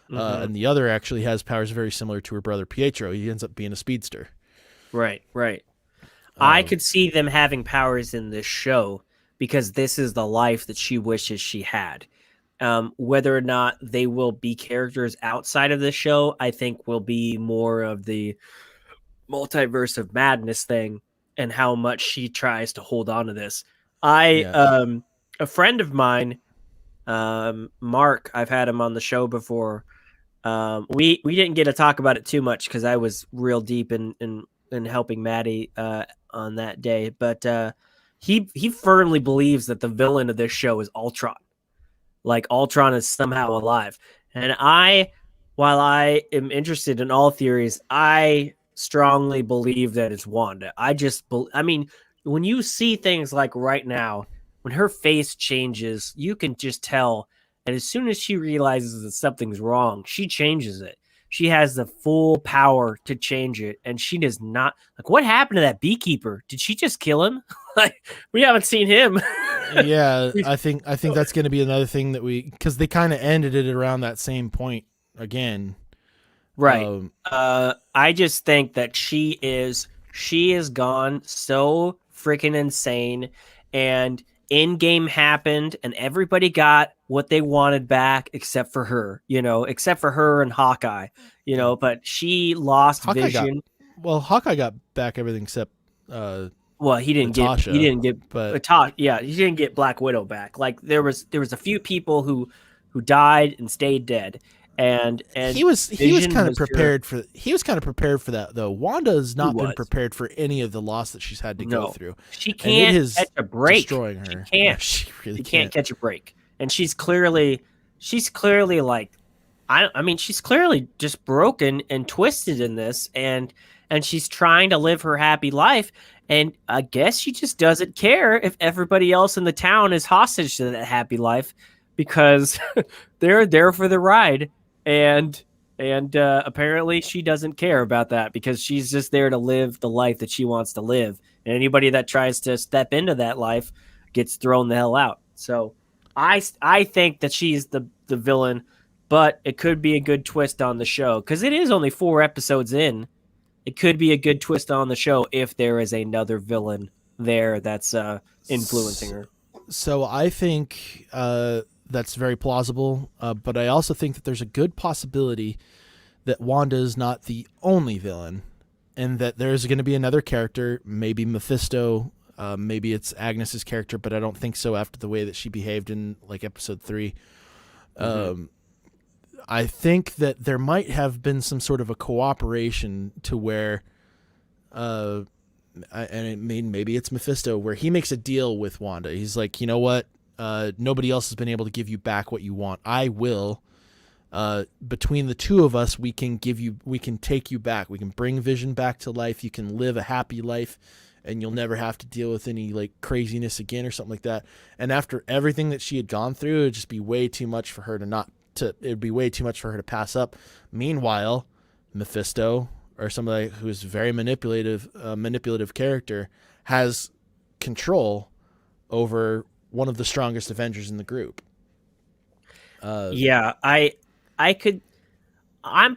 and the other actually has powers very similar to her brother Pietro. He ends up being a speedster. Right. I could see them having powers in this show because this is the life that she wishes she had. Whether or not they will be characters outside of the show, I think will be more of the multiverse of madness thing and how much she tries to hold on to this. A friend of mine, Mark, I've had him on the show before. We didn't get to talk about it too much because I was real deep in helping Maddie on that day, but he firmly believes that the villain of this show is Ultron. Like Ultron is somehow alive. And while I am interested in all theories, I strongly believe that it's Wanda. I mean, when you see things like right now, when her face changes, you can just tell. And as soon as she realizes that something's wrong, she changes it. She has the full power to change it. And she does not like, what happened to that beekeeper? Did she just kill him? Like, we haven't seen him. Yeah, I think that's going to be another thing that because they kind of ended it around that same point again. Right. I just think that she is gone so freaking insane, and Endgame happened and everybody got what they wanted back except for her, except for her and Hawkeye, but she lost Vision. Hawkeye got back everything except well, he didn't Natasha, he didn't get Black Widow back. Like there was a few people who died and stayed dead. And he was kind of prepared for that though. Wanda has not been prepared for any of the loss that she's had to go through. She can't catch a break. Destroying her. She can't. She really can't catch a break. And she's clearly like, I mean, she's clearly just broken and twisted in this, and she's trying to live her happy life. And I guess she just doesn't care if everybody else in the town is hostage to that happy life, because they're there for the ride. And apparently she doesn't care about that because she's just there to live the life that she wants to live. And anybody that tries to step into that life gets thrown the hell out. So I think that she's the villain, but it could be a good twist on the show because it is only 4 episodes in. It could be a good twist on the show if there is another villain there that's influencing her. So I think that's very plausible, but I also think that there's a good possibility that Wanda is not the only villain, and that there's going to be another character, maybe Mephisto, maybe it's Agnes's character, but I don't think so after the way that she behaved in like episode 3. I think that there might have been some sort of a cooperation to where, maybe it's Mephisto, where he makes a deal with Wanda. He's like, you know what? Nobody else has been able to give you back what you want. I will. Between the two of us, we can take you back. We can bring Vision back to life. You can live a happy life, and you'll never have to deal with any like craziness again or something like that. And after everything that she had gone through, it'd just be way too much for her it'd be way too much for her to pass up. Meanwhile, Mephisto, or somebody who's very manipulative character, has control over one of the strongest Avengers in the group. I'm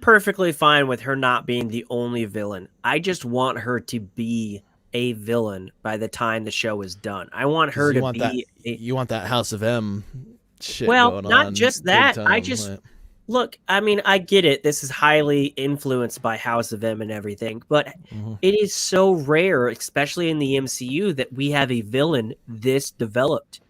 perfectly fine with her not being the only villain. I just want her to be a villain by the time the show is done. I want her to be. You want that House of M shit. Well, going not on just that. big I time, just like. Look. I mean, I get it. This is highly influenced by House of M and everything, but it is so rare, especially in the MCU, that we have a villain this developed.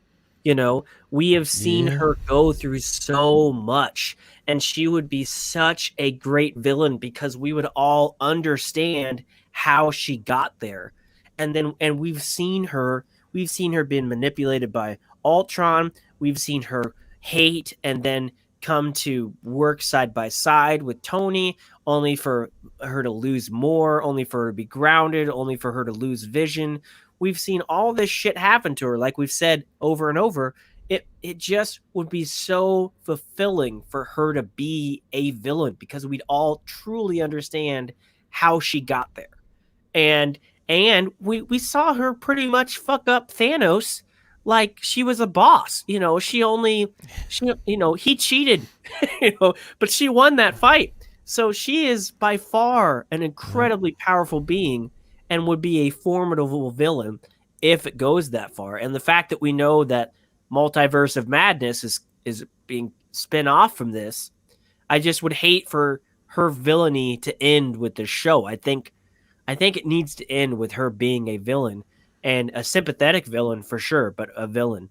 We have seen her go through so much, and she would be such a great villain because we would all understand how she got there. And we've seen her being manipulated by Ultron. We've seen her hate and then come to work side by side with Tony, only for her to lose more, only for her to be grounded, only for her to lose Vision. We've seen all this shit happen to her, like we've said over and over. It just would be so fulfilling for her to be a villain because we'd all truly understand how she got there. And we saw her pretty much fuck up Thanos like she was a boss. He cheated, but she won that fight. So she is by far an incredibly powerful being and would be a formidable villain if it goes that far. And the fact that we know that Multiverse of Madness is being spin off from this, I just would hate for her villainy to end with the show. I think it needs to end with her being a villain, and a sympathetic villain for sure, but a villain.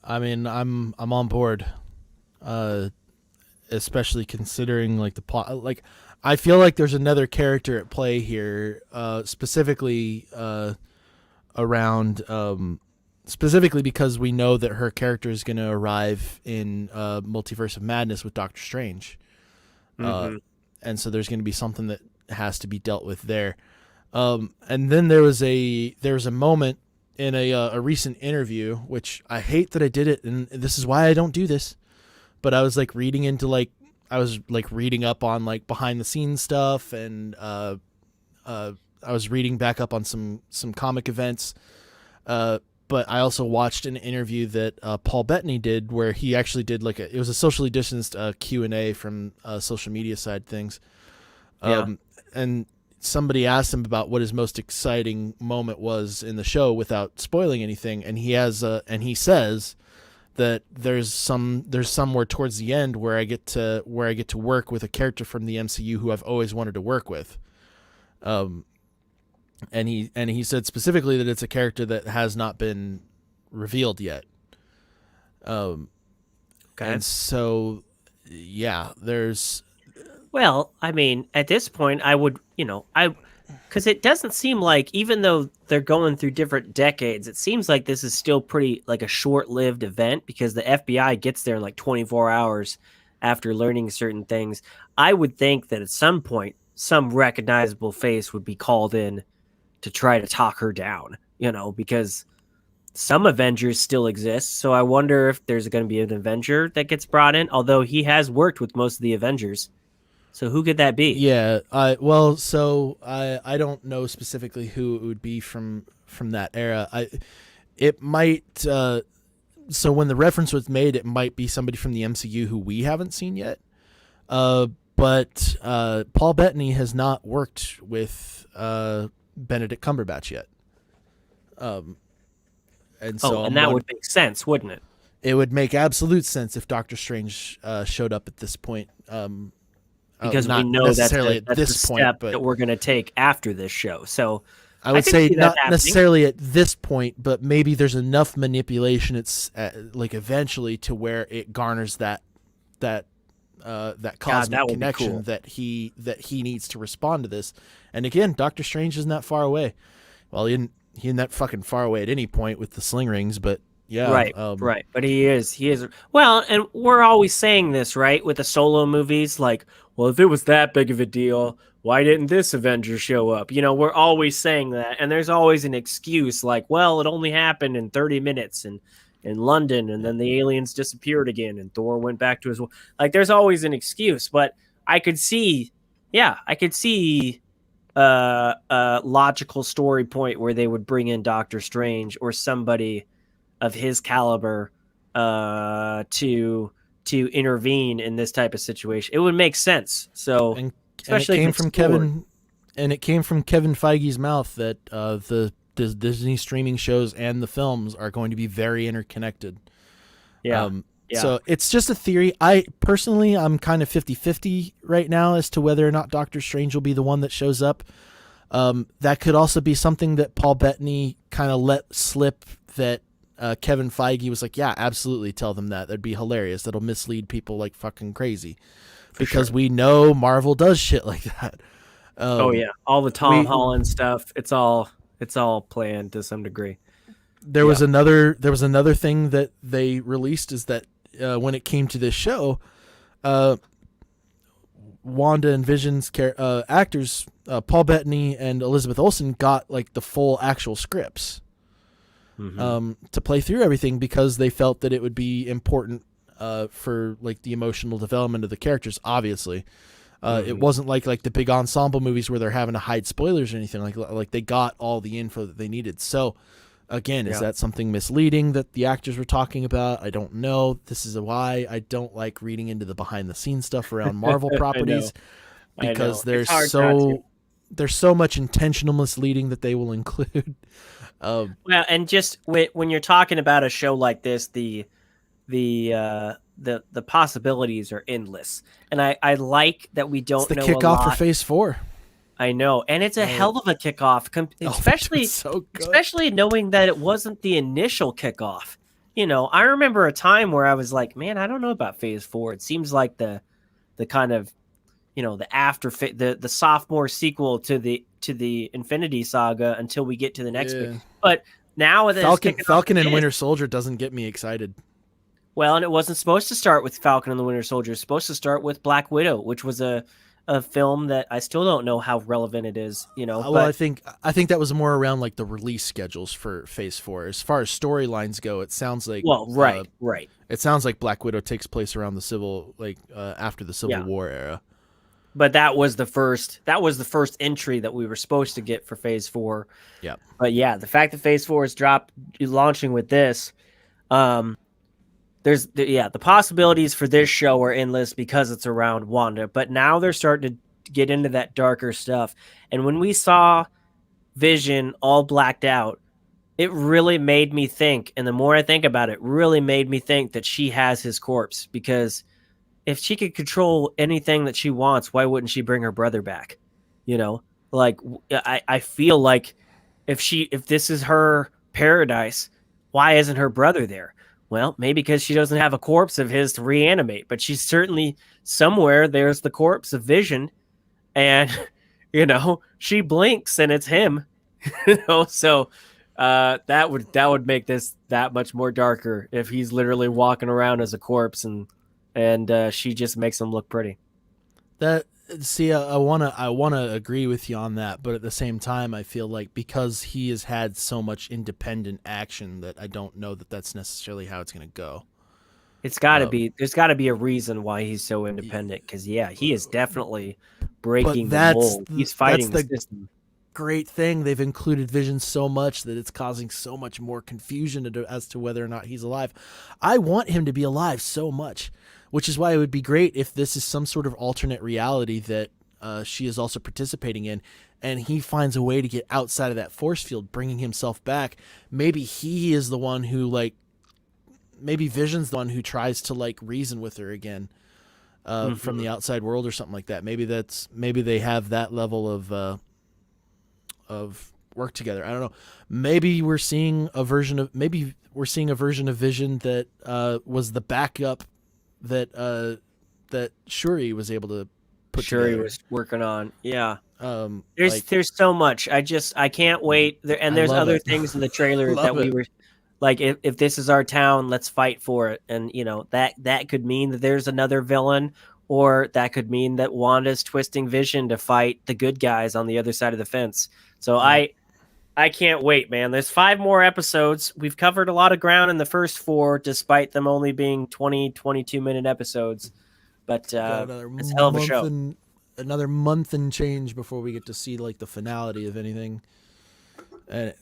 I mean, I'm on board, especially considering like the plot. Like, I feel like there's another character at play here, specifically around. Specifically because we know that her character is going to arrive in Multiverse of Madness with Doctor Strange. And so there's going to be something that has to be dealt with there. And then there was a moment in a recent interview, which I hate that I did it, and this is why I don't do this. But I was like reading up on like behind the scenes stuff, and I was reading back up on some comic events. But I also watched an interview that Paul Bettany did, where he actually did it was a socially distanced Q&A from social media side things. And somebody asked him about what his most exciting moment was in the show without spoiling anything, and he says that there's somewhere towards the end where I get to work with a character from the MCU who I've always wanted to work with. And he said specifically that it's a character that has not been revealed yet. And so, yeah, there's. Well, I mean, at this point, I would, because it doesn't seem like, even though they're going through different decades, it seems like this is still pretty like a short-lived event, because the FBI gets there in like 24 hours after learning certain things. I would think that at some point, some recognizable face would be called in to try to talk her down, because some Avengers still exist. So I wonder if there's going to be an Avenger that gets brought in, although he has worked with most of the Avengers. So who could that be? Yeah, I don't know specifically who it would be from that era. It might. So when the reference was made, it might be somebody from the MCU who we haven't seen yet. But Paul Bettany has not worked with Benedict Cumberbatch yet. And that would make sense, wouldn't it? It would make absolute sense if Doctor Strange showed up at this point. Because we know that's the step that we're going to take after this show. So I would say not necessarily at this point, but maybe there's enough manipulation. It's eventually to where it garners that cosmic connection that he needs to respond to this. And again, Doctor Strange isn't that far away. Well, he isn't that fucking far away at any point with the sling rings, but yeah, right. But he is. Well, and we're always saying this, right, with the solo movies, like, well, if it was that big of a deal, why didn't this Avenger show up? We're always saying that, and there's always an excuse, like, well, it only happened in 30 minutes in London, and then the aliens disappeared again, and Thor went back to his. Like, there's always an excuse, but I could see a logical story point where they would bring in Doctor Strange or somebody of his caliber to intervene in this type of situation. It would make sense. So, especially it came from Kevin Feige's mouth that the Disney streaming shows and the films are going to be very interconnected. Yeah. So it's just a theory. I'm kind of 50-50 right now as to whether or not Doctor Strange will be the one that shows up. That could also be something that Paul Bettany kind of let slip, that Kevin Feige was like, yeah, absolutely, tell them that. That'd be hilarious. That'll mislead people like fucking crazy. Because we know Marvel does shit like that. All the Tom Holland stuff. It's all planned to some degree. There was another thing that they released, is that when it came to this show, Wanda and Vision's actors, Paul Bettany and Elizabeth Olsen, got like the full actual scripts to play through everything, because they felt that it would be important for like the emotional development of the characters. Obviously, it wasn't like the big ensemble movies where they're having to hide spoilers or anything. Like they got all the info that they needed. So Again, is Yeah. that something misleading that the actors were talking about? I don't know. This is why I don't like reading into the behind the scenes stuff around Marvel properties I know. because It's there's hard not to. so much intentional misleading that they will include. Well, and just when you're talking about a show like this, the possibilities are endless, and I like that we It's don't the know a kickoff for lot. Phase 4. I know, and it's a hell of a kickoff, especially it's so good. especially knowing that it wasn't the initial kickoff. You know, I remember a time where I was like, man, I don't know about Phase 4. It seems like the kind of, you know, the sophomore sequel to the Infinity Saga until we get to the next bit. But now with Falcon and Winter Soldier doesn't get me excited. Well, and it wasn't supposed to start with Falcon and the Winter Soldier. It's supposed to start with Black Widow, which was a film that I still don't know how relevant it is, you know. Well, but I think that was more around like the release schedules for Phase 4. As far as storylines go, it sounds like right. It sounds like Black Widow takes place around after the Civil War era. But that was the first entry that we were supposed to get for Phase 4. Yeah. But yeah, the fact that Phase 4 is launching with this, the possibilities for this show are endless because it's around Wanda. But now they're starting to get into that darker stuff. And when we saw Vision all blacked out, it really made me think. And the more I think about it, really made me think that she has his corpse, because if she could control anything that she wants, why wouldn't she bring her brother back? You know, like I feel like if this is her paradise, why isn't her brother there? Well, maybe because she doesn't have a corpse of his to reanimate, but she's certainly somewhere. There's the corpse of Vision, and you know, she blinks and it's him. You know, so that would make this that much more darker if he's literally walking around as a corpse and she just makes him look pretty. I wanna agree with you on that, but at the same time, I feel like because he has had so much independent action that I don't know that that's necessarily how it's gonna go. It's got to be. There's got to be a reason why he's so independent. Because he is definitely breaking the mold. He's fighting the system. Great thing, they've included Vision so much that it's causing so much more confusion as to whether or not he's alive. I want him to be alive so much, which is why it would be great if this is some sort of alternate reality that she is also participating in, and he finds a way to get outside of that force field, bringing himself back. Maybe he is the one who maybe Vision's the one who tries to reason with her again from the outside world or something like that. Maybe they have that level of work together. I don't know. Maybe we're seeing a version of Vision that was the backup that Shuri was able to put together. Was working on. Yeah. There's so much. I can't wait. There's other things in the trailer that we were like, if this is our town, let's fight for it. And you know, that could mean that there's another villain, or that could mean that Wanda's twisting Vision to fight the good guys on the other side of the fence. So I can't wait, man. There's 5 more episodes. We've covered a lot of ground in the first 4, despite them only being 22-minute episodes. But it's a hell of a show. Another month and change before we get to see the finality of anything. And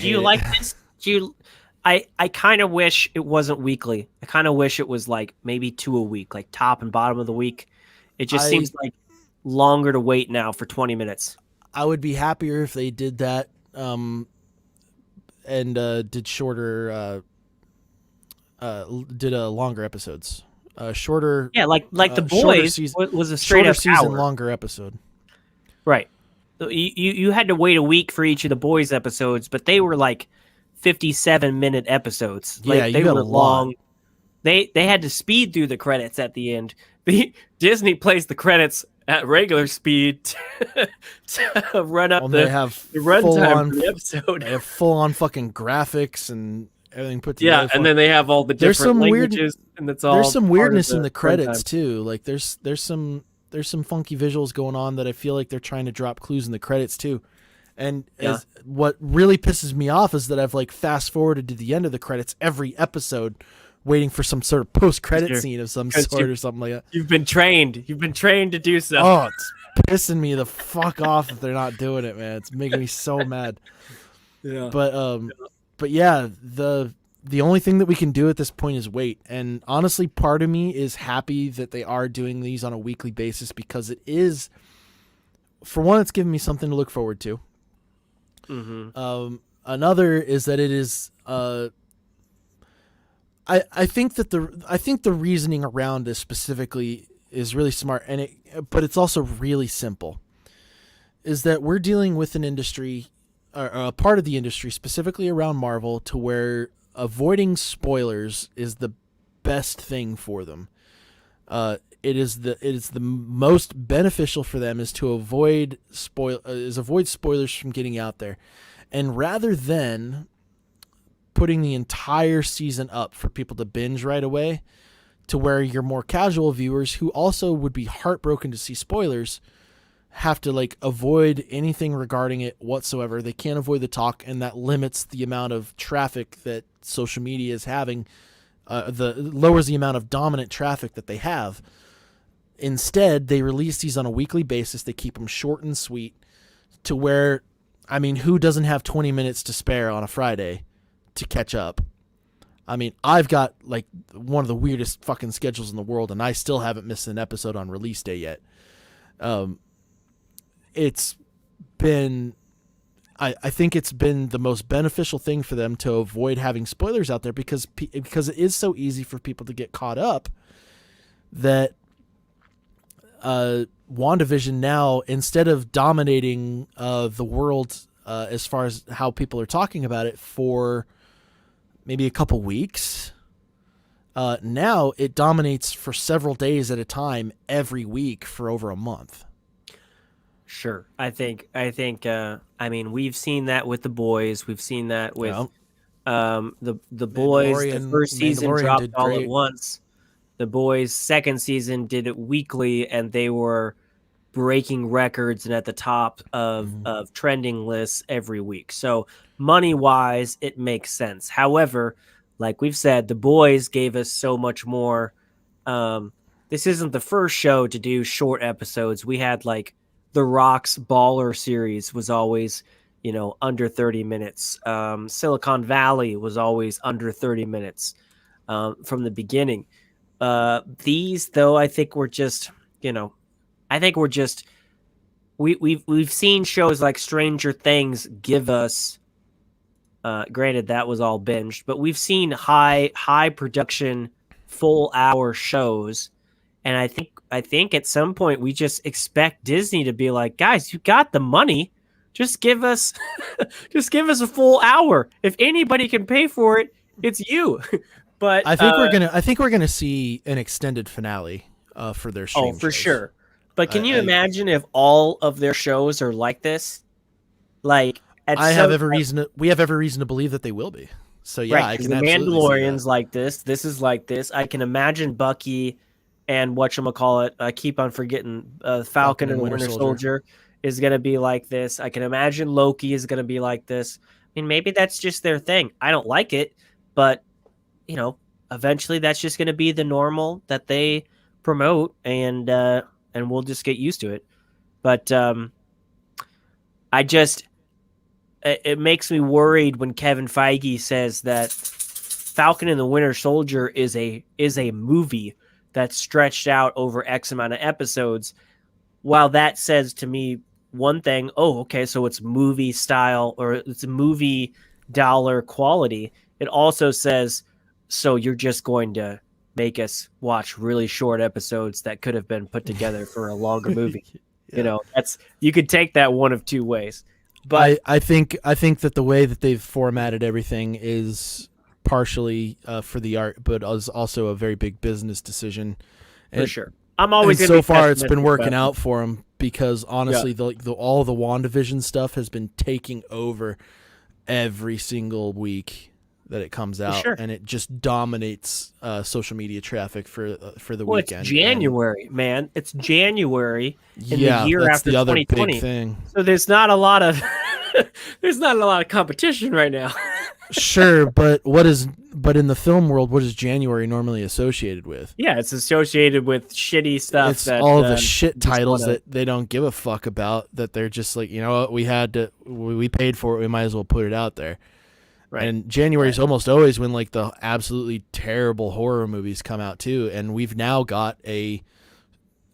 do you like this? I kind of wish it wasn't weekly. I kind of wish it was maybe 2 a week, top and bottom of the week. It just seems like longer to wait now for 20 minutes. I would be happier if they did that and did shorter, longer episodes. Shorter. Yeah, like The Boys was a straight up season, hour. longer episode. Right. You had to wait a week for each of The Boys episodes, but they were 57-minute episodes. They were long. They had to speed through the credits at the end. Disney plays the credits at regular speed to run up the runtime for the episode. They have full-on fucking graphics and everything put together. Yeah, and then they have all the different languages, and it's all. There's some weirdness in the runtime. credits too. There's some funky visuals going on that I feel like they're trying to drop clues in the credits too. And what really pisses me off is that I've fast forwarded to the end of the credits every episode, waiting for some sort of post-credit scene of some sort or something like that. You've been trained to do so. Oh, it's pissing me the fuck off if they're not doing it, man. It's making me so mad. Yeah. But yeah, the only thing that we can do at this point is wait. And honestly, part of me is happy that they are doing these on a weekly basis, because it is, for one, it's giving me something to look forward to. Another is that it is, I think the reasoning around this specifically is really smart, but it's also really simple. Is that we're dealing with an industry, or a part of the industry specifically around Marvel, to where avoiding spoilers is the best thing for them. It is the most beneficial for them is to avoid spoilers from getting out there, and rather than putting the entire season up for people to binge right away, to where your more casual viewers, who also would be heartbroken to see spoilers, have to like avoid anything regarding it whatsoever. They can't avoid the talk, and that limits the amount of traffic that social media is having. Lowers the amount of dominant traffic that they have. Instead, they release these on a weekly basis. They keep them short and sweet, to where, I mean, who doesn't have 20 minutes to spare on a Friday to catch up? I mean, I've got like one of the weirdest fucking schedules in the world, and I still haven't missed an episode on release day yet. It's been, I think it's been the most beneficial thing for them to avoid having spoilers out there, because it is so easy for people to get caught up that WandaVision now, instead of dominating the world as far as how people are talking about it for maybe a couple weeks, now it dominates for several days at a time every week for over a month. Sure. I think I mean, we've seen that with The Boys. We've seen that with the Boys. The first season dropped all at once. The Boys' second season did it weekly, and they were breaking records and at the top of trending lists every week. So money-wise, it makes sense. However, like we've said, The Boys gave us so much more. This isn't the first show to do short episodes. We had like The Rock's Baller series was always, under 30 minutes. Silicon Valley was always under 30 minutes from the beginning. These, though, I think we're just, we've seen shows like Stranger Things give us, granted that was all binged, but we've seen high production, full hour shows. And I think at some point we just expect Disney to be like, guys, you got the money. Just give us a full hour. If anybody can pay for it, it's you. But I think we're gonna see an extended finale for their stream. Oh, for shows. Sure. But can you imagine if all of their shows are like this? Like we have every reason to believe that they will be. So yeah, right, I can the absolutely Mandalorian's like this. This is like this. I can imagine Bucky and whatchamacallit, I keep on forgetting, Falcon and Winter Soldier is going to be like this. I can imagine Loki is going to be like this. I mean, maybe that's just their thing. I don't like it, but, eventually that's just going to be the normal that they promote, and we'll just get used to it. But it makes me worried when Kevin Feige says that Falcon and the Winter Soldier is a movie that's stretched out over X amount of episodes. While that says to me one thing, okay, so it's movie style, or it's a movie dollar quality. It also says, so you're just going to make us watch really short episodes that could have been put together for a longer movie. Yeah. You could take that one of two ways. But I think that the way that they've formatted everything is partially for the art, but is also a very big business decision. For sure. I'm always so far it's been working out for them, because honestly, all the WandaVision stuff has been taking over every single week that it comes out, and it just dominates social media traffic for the weekend. It's January, man. It's January in the year that's after the other 2020. big thing. So there's not a lot of competition right now. Sure, but in the film world, what is January normally associated with? Yeah, it's associated with shitty stuff. It's all the shit titles that they don't give a fuck about, that they're just like, you know what, we paid for it, we might as well put it out there. Right. And January is almost always when like the absolutely terrible horror movies come out too. And we've now got I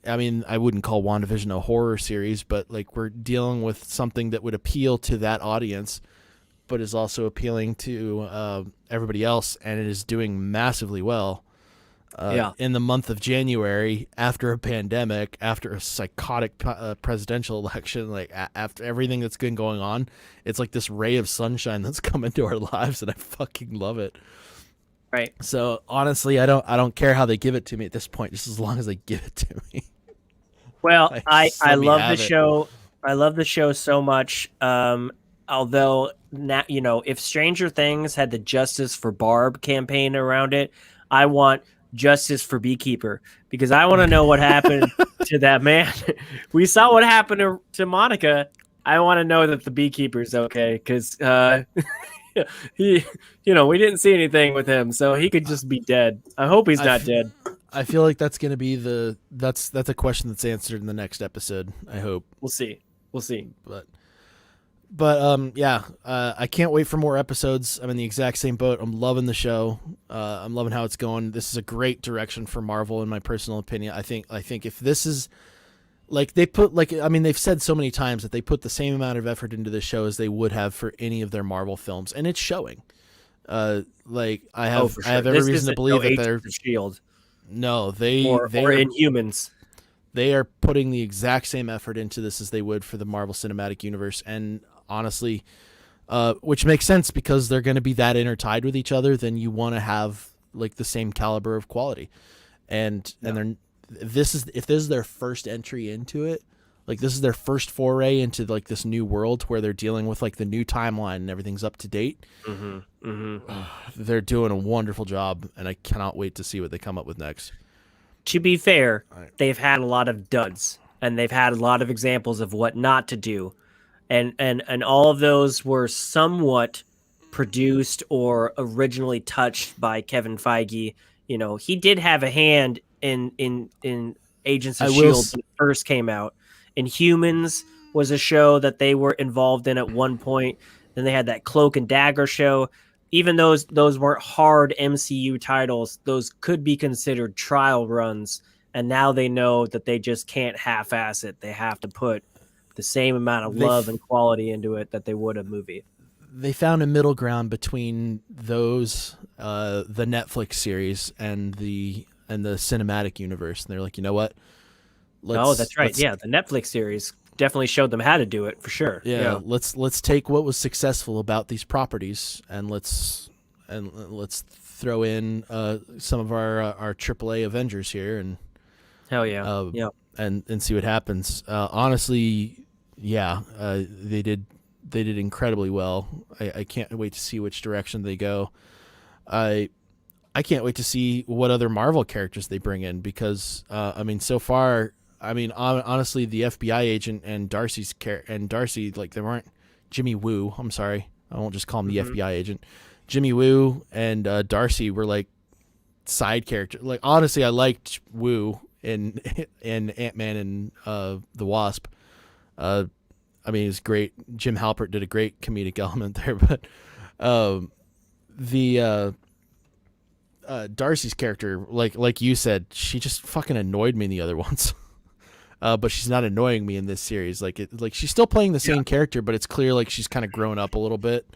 wouldn't call WandaVision a horror series, but like we're dealing with something that would appeal to that audience, but is also appealing to everybody else, and it is doing massively well. In the month of January, after a pandemic, after a psychotic presidential election, like after everything that's been going on, it's like this ray of sunshine that's come into our lives, and I fucking love it. Right. So honestly, I don't care how they give it to me at this point, just as long as they give it to me. Well, I let me love the have it. show. I love the show so much. Although now, if Stranger Things had the Justice for Barb campaign around it, I want Justice for Beekeeper, because I want to know what happened to that man. We saw what happened to Monica. I want to know that the beekeeper's okay, because he, we didn't see anything with him, so he could just be dead. I hope he's not dead. I feel like that's going to be that's a question that's answered in the next episode. I hope. We'll see. But yeah, I can't wait for more episodes. I'm in the exact same boat. I'm loving the show. I'm loving how it's going. This is a great direction for Marvel, in my personal opinion. I think if this is like they've said so many times that they put the same amount of effort into this show as they would have for any of their Marvel films, and it's showing. I have every reason to believe that they're Shield. No, they or are Inhumans. They are putting the exact same effort into this as they would for the Marvel Cinematic Universe, and honestly, which makes sense because they're going to be that intertied with each other. Then you want to have like the same caliber of quality, and if this is their first entry into it, like this is their first foray into like this new world where they're dealing with like the new timeline and everything's up to date. They're doing a wonderful job, and I cannot wait to see what they come up with next. To be fair, they've had a lot of duds, and they've had a lot of examples of what not to do. And all of those were somewhat produced or originally touched by Kevin Feige. He did have a hand in Agents of S.H.I.E.L.D. when it first came out. Inhumans was a show that they were involved in at one point. Then they had that Cloak and Dagger show. Even those weren't hard MCU titles. Those could be considered trial runs. And now they know that they just can't half-ass it. They have to put the same amount of love and quality into it that they would a movie. They found a middle ground between those, the Netflix series and the cinematic universe, and they're like, you know what? That's right. Yeah, the Netflix series definitely showed them how to do it for sure. Yeah. Let's take what was successful about these properties and let's throw in some of our AAA Avengers here and hell yeah, and see what happens. Honestly, they did incredibly well. I can't wait to see which direction they go. I can't wait to see what other Marvel characters they bring in because so far, honestly, the FBI agent and Darcy, like they weren't Jimmy Woo. I'm sorry, I won't just call him the FBI agent. Jimmy Woo and Darcy were like side characters. Like honestly, I liked Woo in Ant-Man and the Wasp. It was great. Jim Halpert did a great comedic element there, but the Darcy's character, like you said, she just fucking annoyed me in the other ones. But she's not annoying me in this series. Like she's still playing the same character, but it's clear like she's kind of grown up a little bit.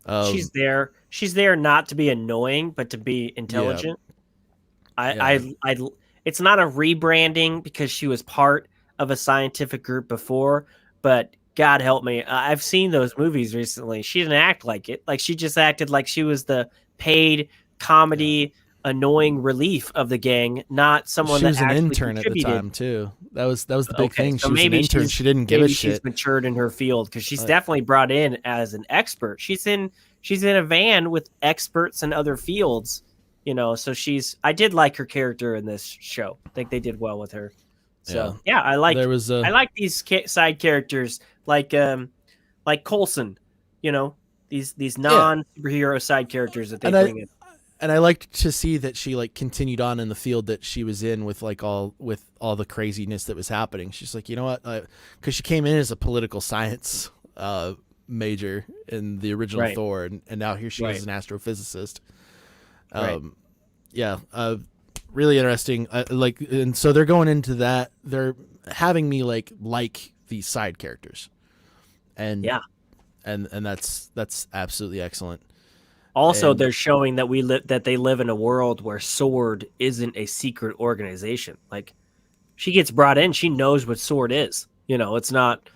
She's there not to be annoying, but to be intelligent. It's not a rebranding because she was part of a scientific group before, but God help me, I've seen those movies recently. She didn't act like it. Like she just acted like she was the paid comedy annoying relief of the gang, not someone she that was an actually intern at the contributed. time too. That was the big thing. So she was an intern. She didn't give a shit. She's matured in her field because she's definitely brought in as an expert. She's in a van with experts in other fields, so I did like her character in this show. I think they did well with her. So I like these side characters like Coulson, these non-superhero side characters that they bring in. And I liked to see that she like continued on in the field that she was in with all the craziness that was happening. She's like, you know what? Because she came in as a political science major in the original Right. Thor, and now here she Right. is an astrophysicist. Right. Yeah, really interesting. And so they're going into that. They're having me like these side characters, and Yeah. and that's absolutely excellent. Also, And- they're showing that that they live in a world where SWORD isn't a secret organization. Like, she gets brought in, she knows what SWORD is. You know, it's not.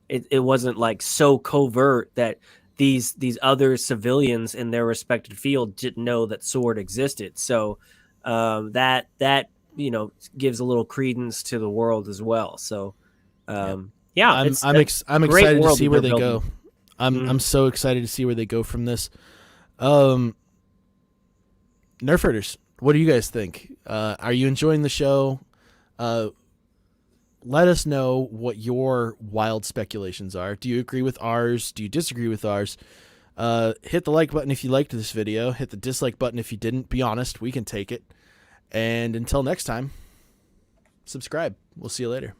It wasn't like so covert that these other civilians in their respected field didn't know that SWORD existed. So that gives a little credence to the world as well. So yeah, I'm it's a I'm great excited to world see that where they're they building. go. I'm so excited to see where they go from this. Nerf Herders, what do you guys think? Are you enjoying the show? Let us know what your wild speculations are. Do you agree with ours? Do you disagree with ours? Hit the like button if you liked this video. Hit the dislike button if you didn't. Be honest, we can take it. And until next time, subscribe. We'll see you later.